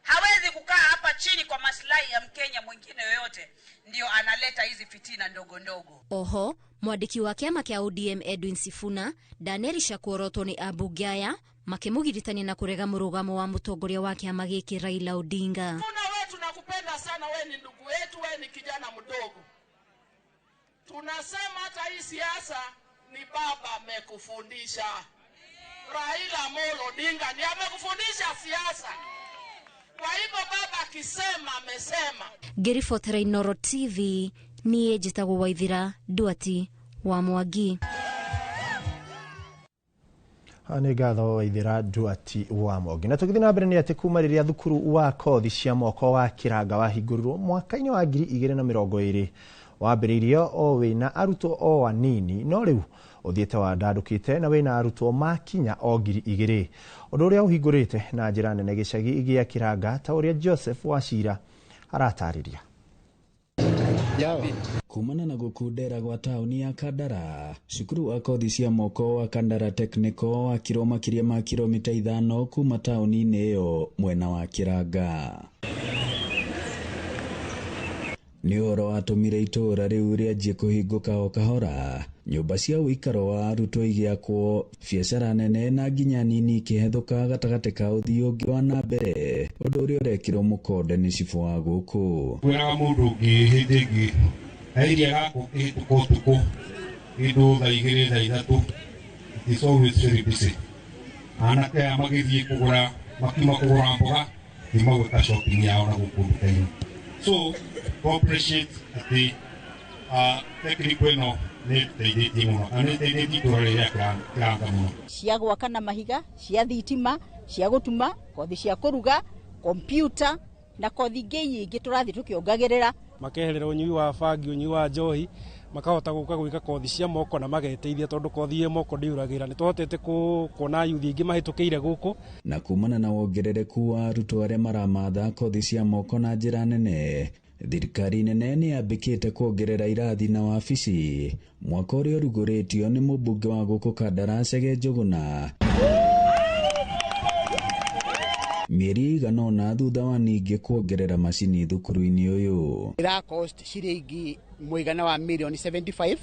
hawezi kukaa hapa chini kwa maslahi ya Mkenya mwingine yoyote, ndio analeta hizi fitina ndogo ndogo. Oho, mwandiki wa kiama kia ODM Edwin Sifuna ndanerisha kuorotwo ni ambunge aya makimugiritania na kurega murugamo wa mutongoria wa kiama giki Raila Odinga. Wewe tunakupenda sana, wewe ni ndugu yetu, wewe ni kijana mdogo. Tunasema hata hii siasa ni baba amekufundisha. Raila Amolo Odinga ndiye amekufundisha siasa. Kwa hivyo baba akisema amesema. Gerifotera Inoro TV ni ejitagwo Waithira Duati wa Mwangi. Nĩ ngatho Waithira Duati wa Mwangi. Na tũgĩthiĩ na mbere nĩ atĩ kuma rĩrĩa thukuru wa kothi cia moko wa Kĩranga wahingũrirwo mwaka-inĩ wa 2020 wambĩrĩirio o wĩna arutwo o anini, no rĩu ũthiĩte wandandũkĩte na wĩna arutwo makinya o 2,000, ũndũ ũrĩa ũhingũrĩte na njĩra nene gĩcagi gĩa Kĩranga ta ũrĩa Joseph Wachira aratarĩria. Kumana na gukundera gwa tauni ya Kandara, cukuru wa kothi cia moko wa Kandara Technical wakirwo makiria ma kilomita 5 kuma tauni-inĩ ĩyo mwena wa Kĩranga. Nĩ ũhoro watũmire itũũra rĩu rĩanjie kũhingũka o kahora, nyũmba cia ũikaro wa arutwo igĩakwo, biacara nene na nginya nini ikĩhethũka gatagatĩ ka ũthii ũngĩ wa na mbere, ũndũ ũrĩa ũrekĩrwo mũkonde nĩ cibũ wa gũkũ. Kwĩraga mũndũ ũngĩ hĩndĩ ĩngĩ airia gako kĩhĩtũka ũtukũ kĩndũ thaa 2 thaa 3 is always very busy. Anake aya magĩthiĩ kũgũra makiuma kũgũra mboga nĩ magwĩka shopping yao na gũkũ nduka-inĩ. So appreciate the technical ĩno nĩ teithĩtie mũno, na nĩ teithĩtie itũũra rĩrĩa Kĩranga mũno. Cia gwaka na mahiga, cia thitima, cia gũtuma, kothi cia kũruga, kompyuta na kothi ingĩ tũrathiĩ tũkĩongagĩrĩra. Makeherera ũnyui wa bangi, ũnyui wa njohi, makahota gũka gwĩka kothi cia moko na mageteithia tondũ kothi ya moko ndĩuragĩra. Nĩ twahotete kuona yuthi ingĩ mahĩtũkĩire gũkũ. Na kumana na wongerereku wa arutwo arĩa maramatha kothi cia moko na njĩra nene, thirikari nene nĩ yambĩkĩte kuongerera irathi na wabici, mwaka ũrĩa ũrugũrĩtio nĩ mũmbunge wa gũkũ Kandara Chege Njũgũna. Mĩeri igana ũna thutha wa ningĩ kuongerera macini thukuru-inĩ ũyũ. Ira cost ciringi mũigana wa million 75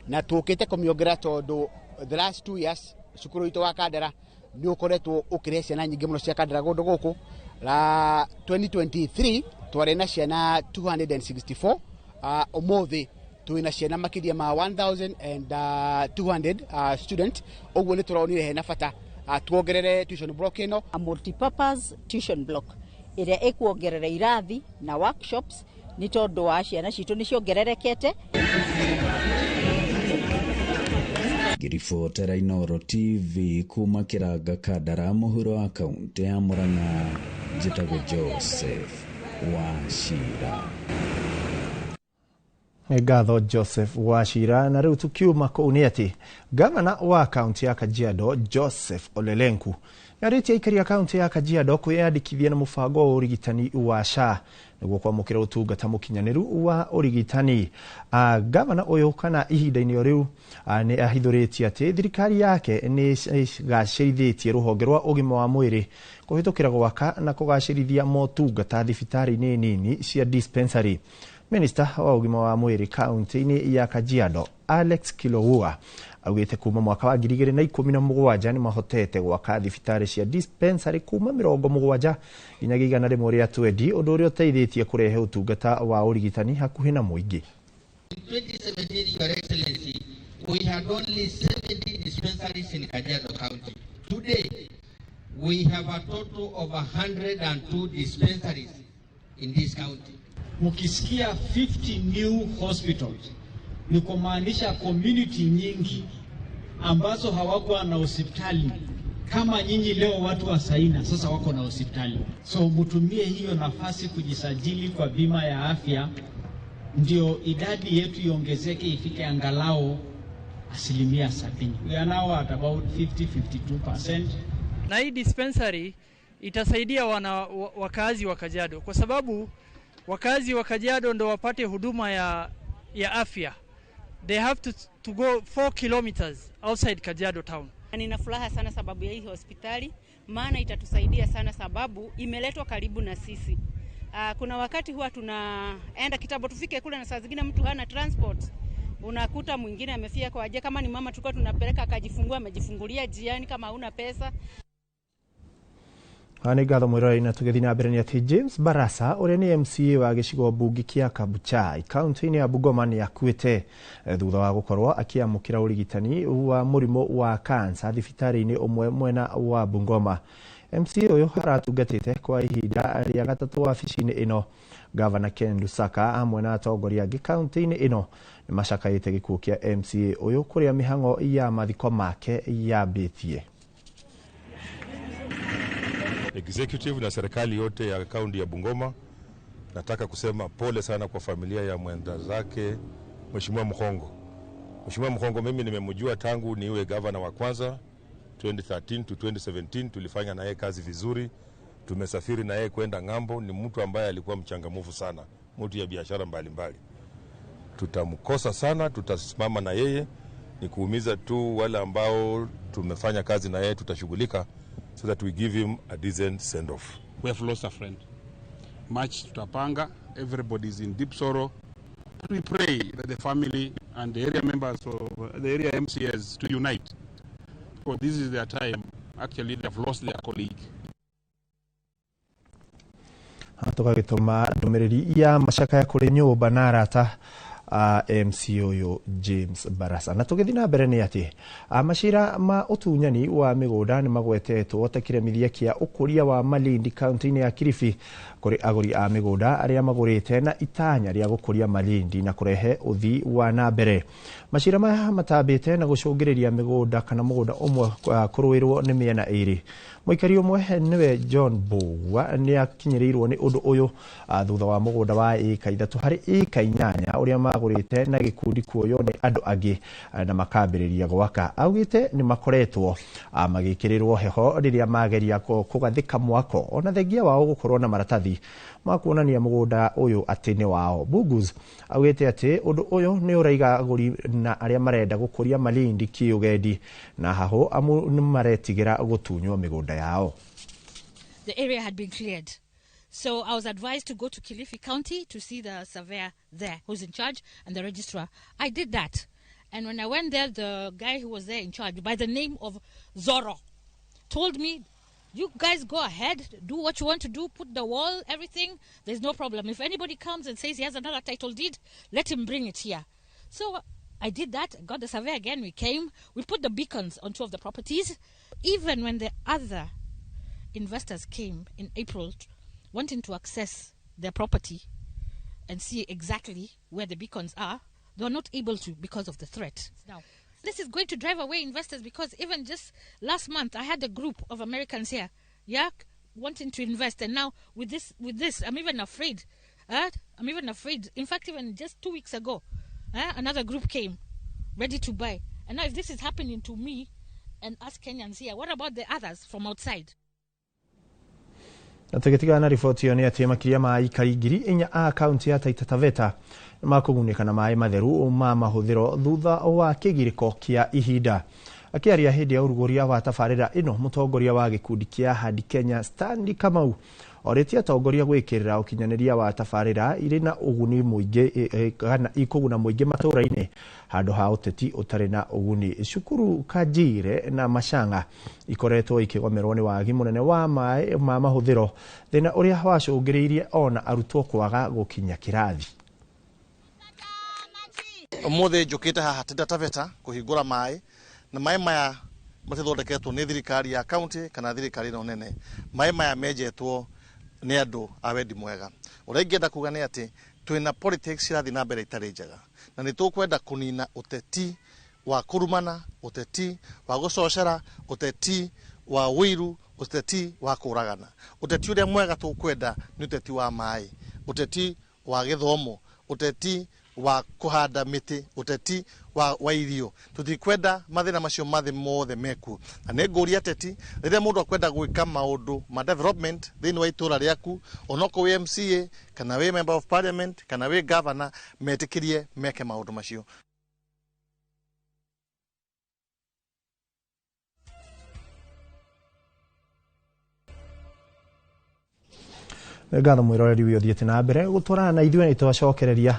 na tũkĩte kũmĩongerera tondũ the last 2 years cukuru witũ wa Kandara nĩ ũkoretwo ũkĩrehe ciana nyingĩ mũno cia Kandara gũndũ gũkũ. La 2023 twarĩ na ciana 264, ũmũthĩ twĩna ciana makĩria ma 1,200 student. Ũguo nĩ tũronire hena bata tuongerere tuition block ĩno, a multipurpose tuition block ĩrĩa ĩkuongerera irathi na workshops nĩ tondũ wa ciana citũ nĩ ciongererekete. Gerifotera Inoro TV kuma Kĩranga Kandara mũhuro wa kaunti ya Murang'a, njĩtagwo Joseph Wachira. Ngatho Joseph Wachira. Na rĩu tukiuma kũu nĩ atĩ gavana wa kaunti ya Kajiado Joseph Olelenku nĩarĩtie aikari a kaunti ya Kajiado kwĩyandĩkithia na mũbango wa ũrigitani wa SHA nĩguo kwamũkĩra ũtungata mũkinyanĩru wa ũrigitani. Gavana ũyũ kana ihinda-inĩ rĩu nĩ ahithũrĩtie atĩ thirikari yake nĩ gacĩrithĩtie rũhonge rwa ũgima wa mwĩrĩ kũhĩtũkĩra gwaka na kũgacĩrithia motungata thibitarĩ-inĩ nini cia dispensary. Minister wa ũgima wa mwĩrĩ kaunti-inĩ ya Kajiado Alex Kilowua augite kuma mwaka wa 2017 ni mahotete gwaka thibitari cia dispensary kuma 70 nginyagia 100 ria twendi undu uria uteithitie kurehe utungata wa urigitani hakuhi na muingi. In 2017, Your Excellency, we had only 70 dispensaries in Kajiado County. Today, we have a total of 102 dispensaries in this county. Mukisikia 50 new hospitals, ni kumaanisha community nyingi ambazo hawakuwa na hospitali kama nyinyi leo watu wa Saina sasa wako na hospitali. So mutumie hiyo nafasi kujisajili kwa bima ya afya, ndio idadi yetu iongezeke ifike angalau 70%. We are now at about 50-52%. Na hii dispensary itasaidia wakazi wa Kajiado kwa sababu wakazi wa Kajiado ndo wapate huduma ya afya. They have to go 4 kilometers outside Kajiado town. Nina furaha sana sababu ya hii hospitali, maana itatusaidia sana sababu imeletwa karibu na sisi. Kuna wakati huwa tunaenda kitambo tufike kule na saa zingine mtu hana transport. Unakuta mwingine amefia kwa aje, kama ni mama tulikuwa tunapeleka akajifungua amejifungulia jiani kama huna pesa. Ani gatho mwiroi na tugethina mbere ni ati James Barasa uria ni MCA wa gicigo bungi kia Kabuchai kaunti-ini ya Bungoma ni akuite thutha wa gukorwo akiamukira urigitani wa murimo wa kansa thibitari-ini umwe mwena wa Bungoma. MCA uyu aratungatite kwa ihinda ria gatatu wabici-ini ino. Governor Ken Lusaka amwe na atongoria angi kaunti-ini ino ni macakaite gikuo kia MCA uyu kuria mihango ya mathiko make yambitie. Executive na serikali yote ya kaunti ya Bungoma, nataka kusema pole sana kwa familia ya mwenda zake Mheshimiwa Mkhongo. Mheshimiwa Mkhongo mimi nimemjua tangu niwe governor wa kwanza 2013 to 2017, tulifanya na yeye kazi vizuri, tumesafiri na yeye kwenda ngambo. Ni mtu ambaye alikuwa mchangamufu sana, mtu ya biashara mbalimbali. Tutamkosa sana, tutasimama na yeye, ni kuumiza tu wale ambao tumefanya kazi na yeye, tutashughulika so that we give him a decent send off. We have lost a friend. Much tutapanga, everybody is in deep sorrow. We pray that the family and the area members of the area MCS to unite. Because this is their time. Actually, they have lost their colleague. Hatoka gituma ndumiriri ya macaka ya kuri nyumba na arata MC uyu James Barasa. Na tugithina mbere ni ati macira ma utunyani wa migunda ni magwetetwo takiremithia kia ukuria wa Malindi kaunti-ini ya Kilifi kuri aguri a migunda aria magurite na itanya ria gukuria Malindi na kurehe uthi wa na mbere. Macira maya matambite na gucungiriria migunda kana mugunda umwe kuruirwo ni miena iri. Muikari umwe niwe John Bowa ni akinyirirwo ni undu uyu thutha wa mugunda wa eka 3 hari eka 8 uria magurite na gikundi kuoyo ni andu angi na makambiriria gwaka. Augite ni makoretwo magikirirwo heho riria mageria kugathika mwako ona thengia wao gukorwo na maratathi makuonania mugunda uyu ati ni wao. Bugus augite ati undu uyu ni uraiga aguri na aria marenda gukuria Malindi kiugendi na haho amu ni maretigira gutunywo migunda yao. The area had been cleared. So I was advised to go to Kilifi County to see the surveyor there who's in charge and the registrar. I did that. And when I went there, the guy who was there in charge by the name of Zoro told me, you guys go ahead, do what you want to do, put the wall, everything. There's no problem. If anybody comes and says he has another title deed, let him bring it here. So I did that, got the survey again, we came, we put the beacons on 2 of the properties. Even when the other investors came in April wanting to access their property and see exactly where the beacons are, they were not able to because of the threat. Now, this is going to drive away investors because even just last month I had a group of Americans here, wanting to invest, and now with this, I'm even afraid. In fact, even just 2 weeks ago, another group came ready to buy. And now if this is happening to me and us Kenyans here, what about the others from outside? Nategetiga na ripoti yoni ati makiria ma ikari ngiri 4 a kaunti ya Taita Taveta makugunika na mai matheru ma mahuthiro thutha wa kigiriko kia ihinda. Akiaria hindi ya uruguria wa tafarira ino mutongoria wa gikundi kia Hadi Kenya Stanley Kamau oretie atongoria gwikirira ukinyaniria wa tabarira iri na uguni muingi kana ikuguna muingi matũra-inĩ handu ha uteti utari na uguni. Cukuru Kanjire na Machanga ikoretwo ikigomerwo ni wagi munene wa maĩ ma mahuthiro, thina uria wacũngĩrĩirie ona arutwo kwaga gukinya kirathi. Umuthi njukite haha Taita Taveta kuhingura maĩ, na maĩ maya matithondeketwo ni thirikari ya county kana thirikari no nene. Maĩ maya menjetwo ni andu a wendi mwega. Uria ingĩenda kuga ni ati twina politics irathi na mbere itari njega, na ni tukwenda kunina uteti wa kurumana, uteti wa gucocera, uteti wa wiru, uteti wa kuragana. Uteti uria mwega tukwenda ni uteti wa maĩ, uteti wa githomo, uteti wa kuhanda miti, uteti wa irio. Tutikwenda mathina macio mathe mothe meku. Na nĩ ngũria ateti rĩrĩa mũndũ akwenda gwĩka maũndũ ma development thĩinĩ wa itũra rĩaku, onoko wĩ MCA kana wĩ member of parliament kana wĩ governor, metĩkĩrie meke maũndũ macio. Ngatho mwiroreri wi uthiĩte na mbere gũtwarana na ithuĩ nĩtwacokereria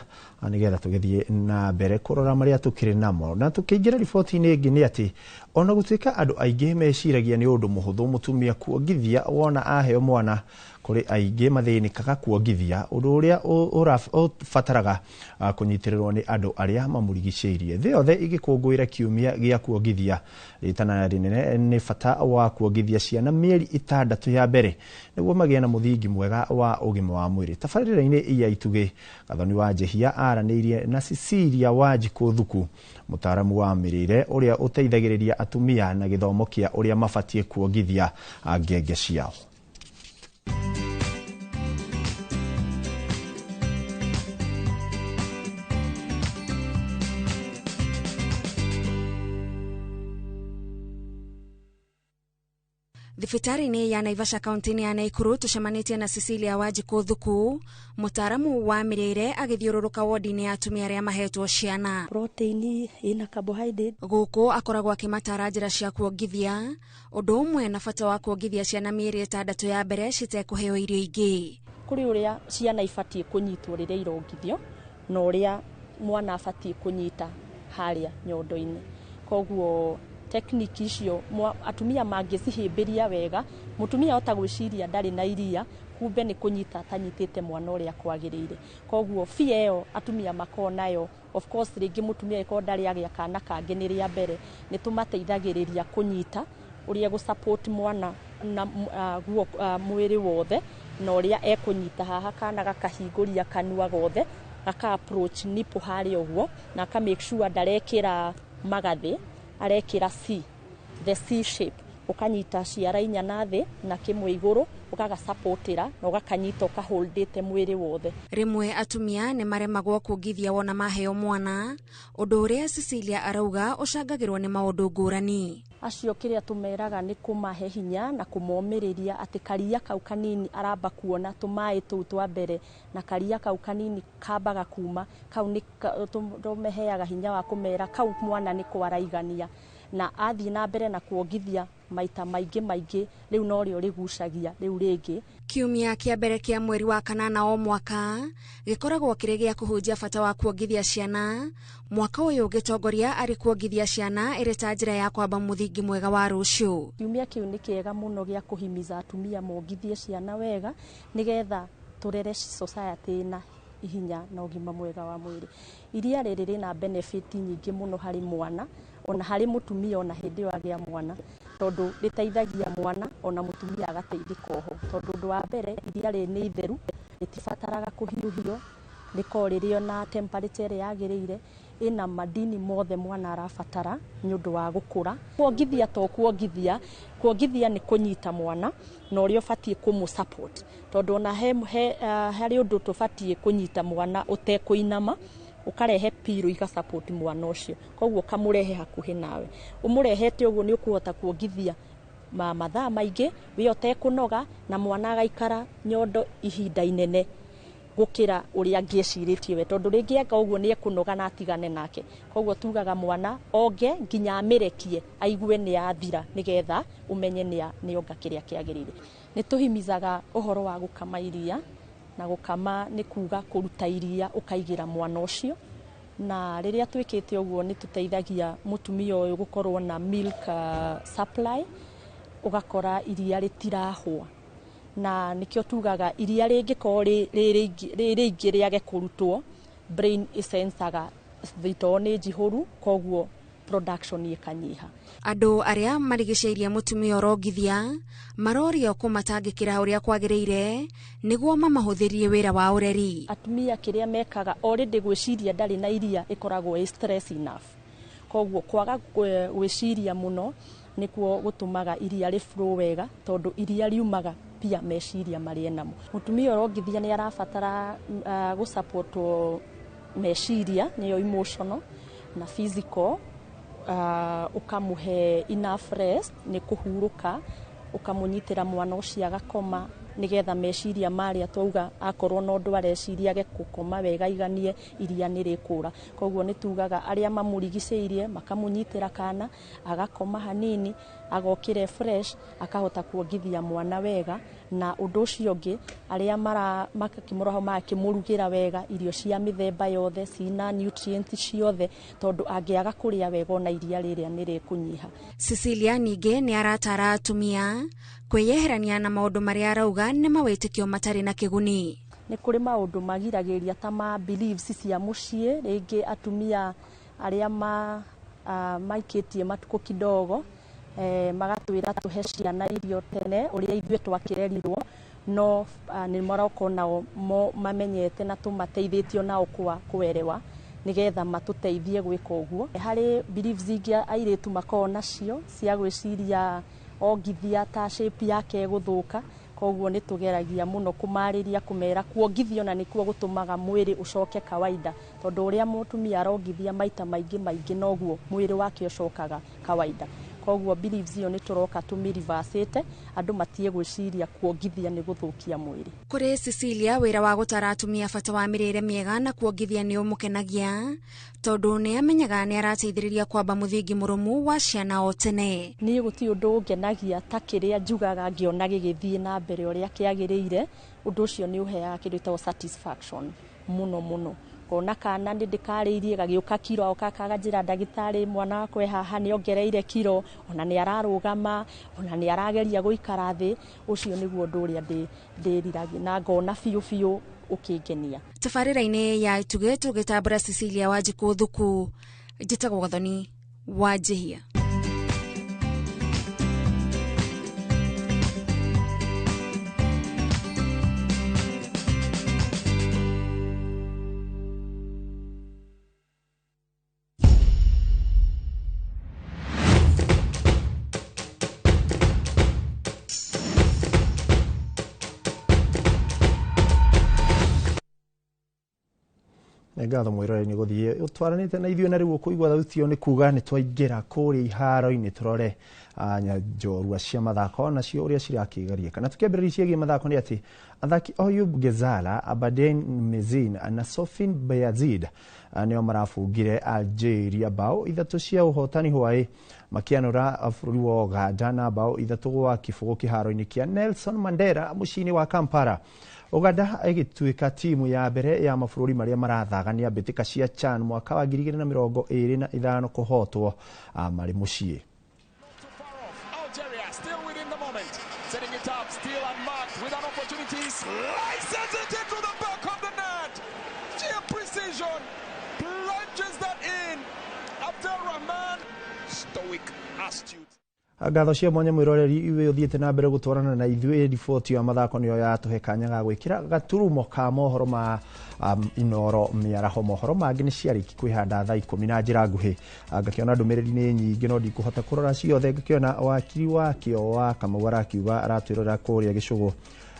nigetha tũgĩthiĩ na mbere kũrora marĩa tũkĩrĩ namo. Na tũkĩingĩra riboti-inĩ ĩngĩ nĩ atĩ ona gũtuĩka andũ aingĩ meciragia nĩ ũndũ mũhũthũ mũtumia kuongithia wona aheo mwana, kũrĩ aingĩ mathĩnĩkaga kuongithia, ũndũ ũrĩa ũbataraga kũnyitĩrĩrwo nĩ andũ arĩa mamũrigicĩirie. Thĩ yothe igĩkũngũĩra kiumia gĩa kuongithia, rĩtana rĩnene nĩ bata wa kuongithia ciana mĩeri 6 ya mbere nĩguo magĩe na mũthingi mwega wa ũgima wa mwĩrĩ. Tabarĩra-inĩ ya Itugĩ, Gathoni wa Njehia aranĩirie na Cecilia Wanjikũ Thuku, mũtaaramu wa mĩrĩre ũrĩa ũteithagĩrĩria atumia na gĩthomo kĩa ũrĩa mabatiĩ kuongithia ngenge ciao. Thibitarĩ-inĩ ya Naivasha kaunti-inĩ ya Nakuru tucemanĩtie na Cecilia Wanjikũ Thuku, mũtaaramu wa mĩrĩre agĩthiũrũrũka wodi-inĩ ya atumia arĩa mahetwo ciana. Proteini ina carbohydrate. Gũkũ akoragwo akĩmatara njĩra cia kuongithia, ũndũ ũmwe na bata wa kuongithia ciana mĩeri 6 ya mbere citekũheo irio ingĩ. Kũrĩ ũrĩa ciana ibatiĩ kũnyitwo rĩrĩa irongithio na ũrĩa mwana abatiĩ kũnyita harĩa nyondo-inĩ. Koguo tekniki icio atumia mangĩcihĩmbĩria wega, mutumia ota gwĩciria ndarĩ na iria, kumbe nĩ kũnyita atanyitĩte mwana ũrĩa kwagĩrĩire. Koguo fia ĩyo atumia makoo nayo, of course rĩngĩ mutumia ĩkorwo ndarĩ agĩa kana kangĩ nĩ rĩa mbere, nĩ tũmateithagĩrĩria kũnyita ũrĩa gũsupport mwana na mwĩrĩ wothe, na ũrĩa ekũnyita haha kana gakahingũria kanua gothe, gaka approach nipo harĩa ũguo, na aka make sure ndarekĩra magathĩ, arekĩra C, the C shape, ukanyita ciara inya na thĩ na kĩmwe igũrũ, ukagasupport-ĩra na ũgakanyita ũkaholdĩte mwĩrĩ wothe. Rĩmwe atumia nĩ maremagwo kuongithia wona maheo mwana, ũndũ ũrĩa Cecilia arauga ũcangagĩrwo nĩ maũndũ ngũrani. Acio kĩrĩa tũmeraga nĩ kũmahe hinya na kũmomĩrĩria atĩ karia kau kanini aramba kuona tũmaĩ tũu twa mbere, na karia kau kanini kambaga kuma, kau nĩ tũmeheaga hinya wa kũmera kau mwana nĩ kwaraigania, na athiĩ na mbere na kuongithia maita maingĩ rĩu no rĩo rĩgucagia rĩu rĩngĩ. Kiumia kĩa mbere kĩa mweri wa kanana o mwaka gĩkoragwo kĩrĩ gĩa kũhunjia bata wa kuongithia ciana. Mwaka ũyũ gĩtongoria arĩ kuongithia ciana ĩrĩ ta njĩra ya kwamba mũthingi mwega wa rũciũ. Kiumia kĩu nĩ kĩega mũno gĩa kũhimiza atumia mongithie ciana wega, nĩgetha tũrere society na ihinya na ũgima mwega wa mwĩrĩ. Iria rĩrĩ rĩna benefit nyingĩ mũno harĩ mwana, ona harĩ mutumia ona hĩndĩ ĩyo agĩa mwana, tondũ rĩteithagia mwana ona mutumia agateithĩka oho, tondũ ũndũ wa mbere iria rĩrĩ nĩ itheru, rĩtibataraga kũhiũhio, rĩkoragwo rĩrĩ na temperature ĩrĩa yagĩrĩire, ĩna madini mothe mwana arabatara nĩ ũndũ wa gũkũra. Kuongithia to kuongithia, kuongithia nĩ kũnyita mwana na ũrĩa ũbatiĩ kũmũ-support, tondũ ona harĩ ũndũ tũbatiĩ kũnyita mwana ũtekũinama, ukarehe piro igasupport mwana ũcio, koguo kamũrehe hakuhĩ nawe. Ũmũrehete ũguo nĩ ũkũhota kuongithia mathaa maingĩ wĩ ũtekũnoga na mwana agaikara nyondo ihinda inene. gukira uria ngĩcirĩtie we tondu ringi eka uguo ni ekunoga na atigane nake koguo tugaga mwana oge nginya amerekie aigue ni athira nigetha umenye ni onga kiria kiagirire ni tuhimizaga uhoro wa gukama iria na gukama ni kuga kuruta iria ukaigira mwana ucio na riria twikite uguo ni tuteithagia mutumia uyu gukorwo na milk supply ugakora iria ritirahwa na nikio tugaga iria ringiko ringi riage kurutwo brain isensaga thito ni jihuru koguo production ikanyiha. Andu aria marigiceirie mutumia orongithia marorio kumatangikira uria kwagirire niguo mamahuthirie wira wa ureri. Atumia kiria mekaga already gwiciria ndari na iria ikoragwo stress enough koguo kwaga gwiciria muno nikuo gutumaga iria ri flow wega tondu iria riumaga pia meciria marie namo. Mutumia orongithia ni arabatara gusupport meciria niyo emotional na physical ukamuhe enough rest ni kuhuruka ukamunyitira mwana ucio agakoma nigetha meciria maria twauga akorwo no ndu areciria ge gukoma wega iganie iria ni rikura koguo ni tugaga aria mamurigiceirie makamunyitira kana agakoma hanini agokire fresh akahota kuongithia mwana wega na undu ucio ngi aria makimuraho makimurugira wega irio cia mithemba yothe cina nutrients ciothe tondu angiaga kuria wega na iria riria ni rikunyiha. Cecilia ninge ni aratara atumia kweyeherania na maundu maria arauga ni mawitikio matari na kiguni. Ni kuri maundu magiragiria ta ma beliefs cia mucii ringi atumia aria maikitie matuko kidogo magatwira tuhe ciana irio tene uria ithue twakirerirwo no ni maroko nao mamenyete na tumateithitio nao kuerewa nigetha matuteithie gwika uguo. Hari beliefs ingi airitu makona cio cia gwiciria ongithia ta shape yake guthuka koguo ni tugeragia muno kumariria kumera kuongithio na nikuo gutumaga mwiri ucoke kawaida tondu uria mutumia arongithia maita maingi noguo mwiri wake ucokaga kawaida koguo beliefs iyo ni turoka tumirivasite andu matie gwiciria kuongithia ni guthukia mwiri. Kuri Cecilia wira wa gutara atumia bata wa mirire miega na kuongithia ni umukenagia tondu ni amenyaga ni arateithiriria kwamba muthingi murumu wa ciana o tene. Ni guti undu ungenagia ta kiria njugaga ngiona gigithie na mbere uria kiagirire undu ucio ni uheaga kindu ta satisfaction muno kona kana ndikariirie gagiuka kiro auka kagajira ndagitari mwana wakwe haha ni ongereire kiro ona ni ararugama ona ni arageria guikara thi ucio niguo ndu uria ndiriragia na ngona fiu ukingenia. Tafarira-ini ya ituge tugitambura Cecilia Wanjiku Thuku njitagwo Gathoni Wanjihia. Ngatho mwirore ni guthie utwaranite na ithio na riu kuigwa thauti ni kuga ni twaingira kuri iharo-ini turore njorua cia mathako na cio uria cirakigaria kana tukiambiriria ciegi mathako ni ati athaki Oyub Gezala, Abaden Mezin na Sofin Bayazid nio marafungire Algeria bao ithatu cia uhotani hwai makianura bururi wa Uganda na bao ithatu gwa kibugu kiharo-ini kia Nelson Mandela mucini wa Kampala. Uganda igituika timu ya mbere ya mabũrũri maria marathagania mbitika cia CHAN mwaka wa 2025 kuhotwo mari mucii. Algeria still within the moment, setting it up, still unmarked with an opportunity, slices it into the back of the net. Sheer precision, plunges that in. Abdelrahman, stoic, astute. Ngatho cia mwanya mwiroreri iwe uthiete na mbere gutwarana na ithuĩ riboti ya mathako niyo yatuhe kanya ga gwikira gaturumo ka mohoro ma inoro miaraho mohoro mangi ni ciariki kwihanda thaa 10 na njira nguhi ngakiona ndumiriri ni nyingi no ndikuhota kurora ciothe ngakiona wakiri wakio wa Kamau akiuga aratwirora kuria Gicugu,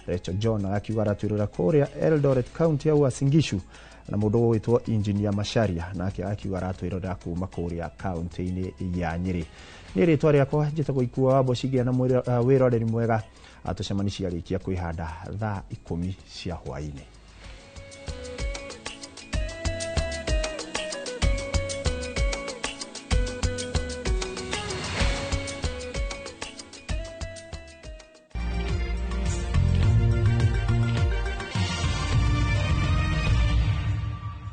Rachel John akiuga aratwirora kuria Eldoret County ya Uasin Gishu na mundu witwo Engineer Masharia nake akiuga aratwirora kuma kuria county-ini ya Nyeri. Ni ritwa riakwa njitagwo Ikuwa wa Boshigia na wiroreri mwega atucemani ciarikia kwihanda thaa 10 cia hwaini.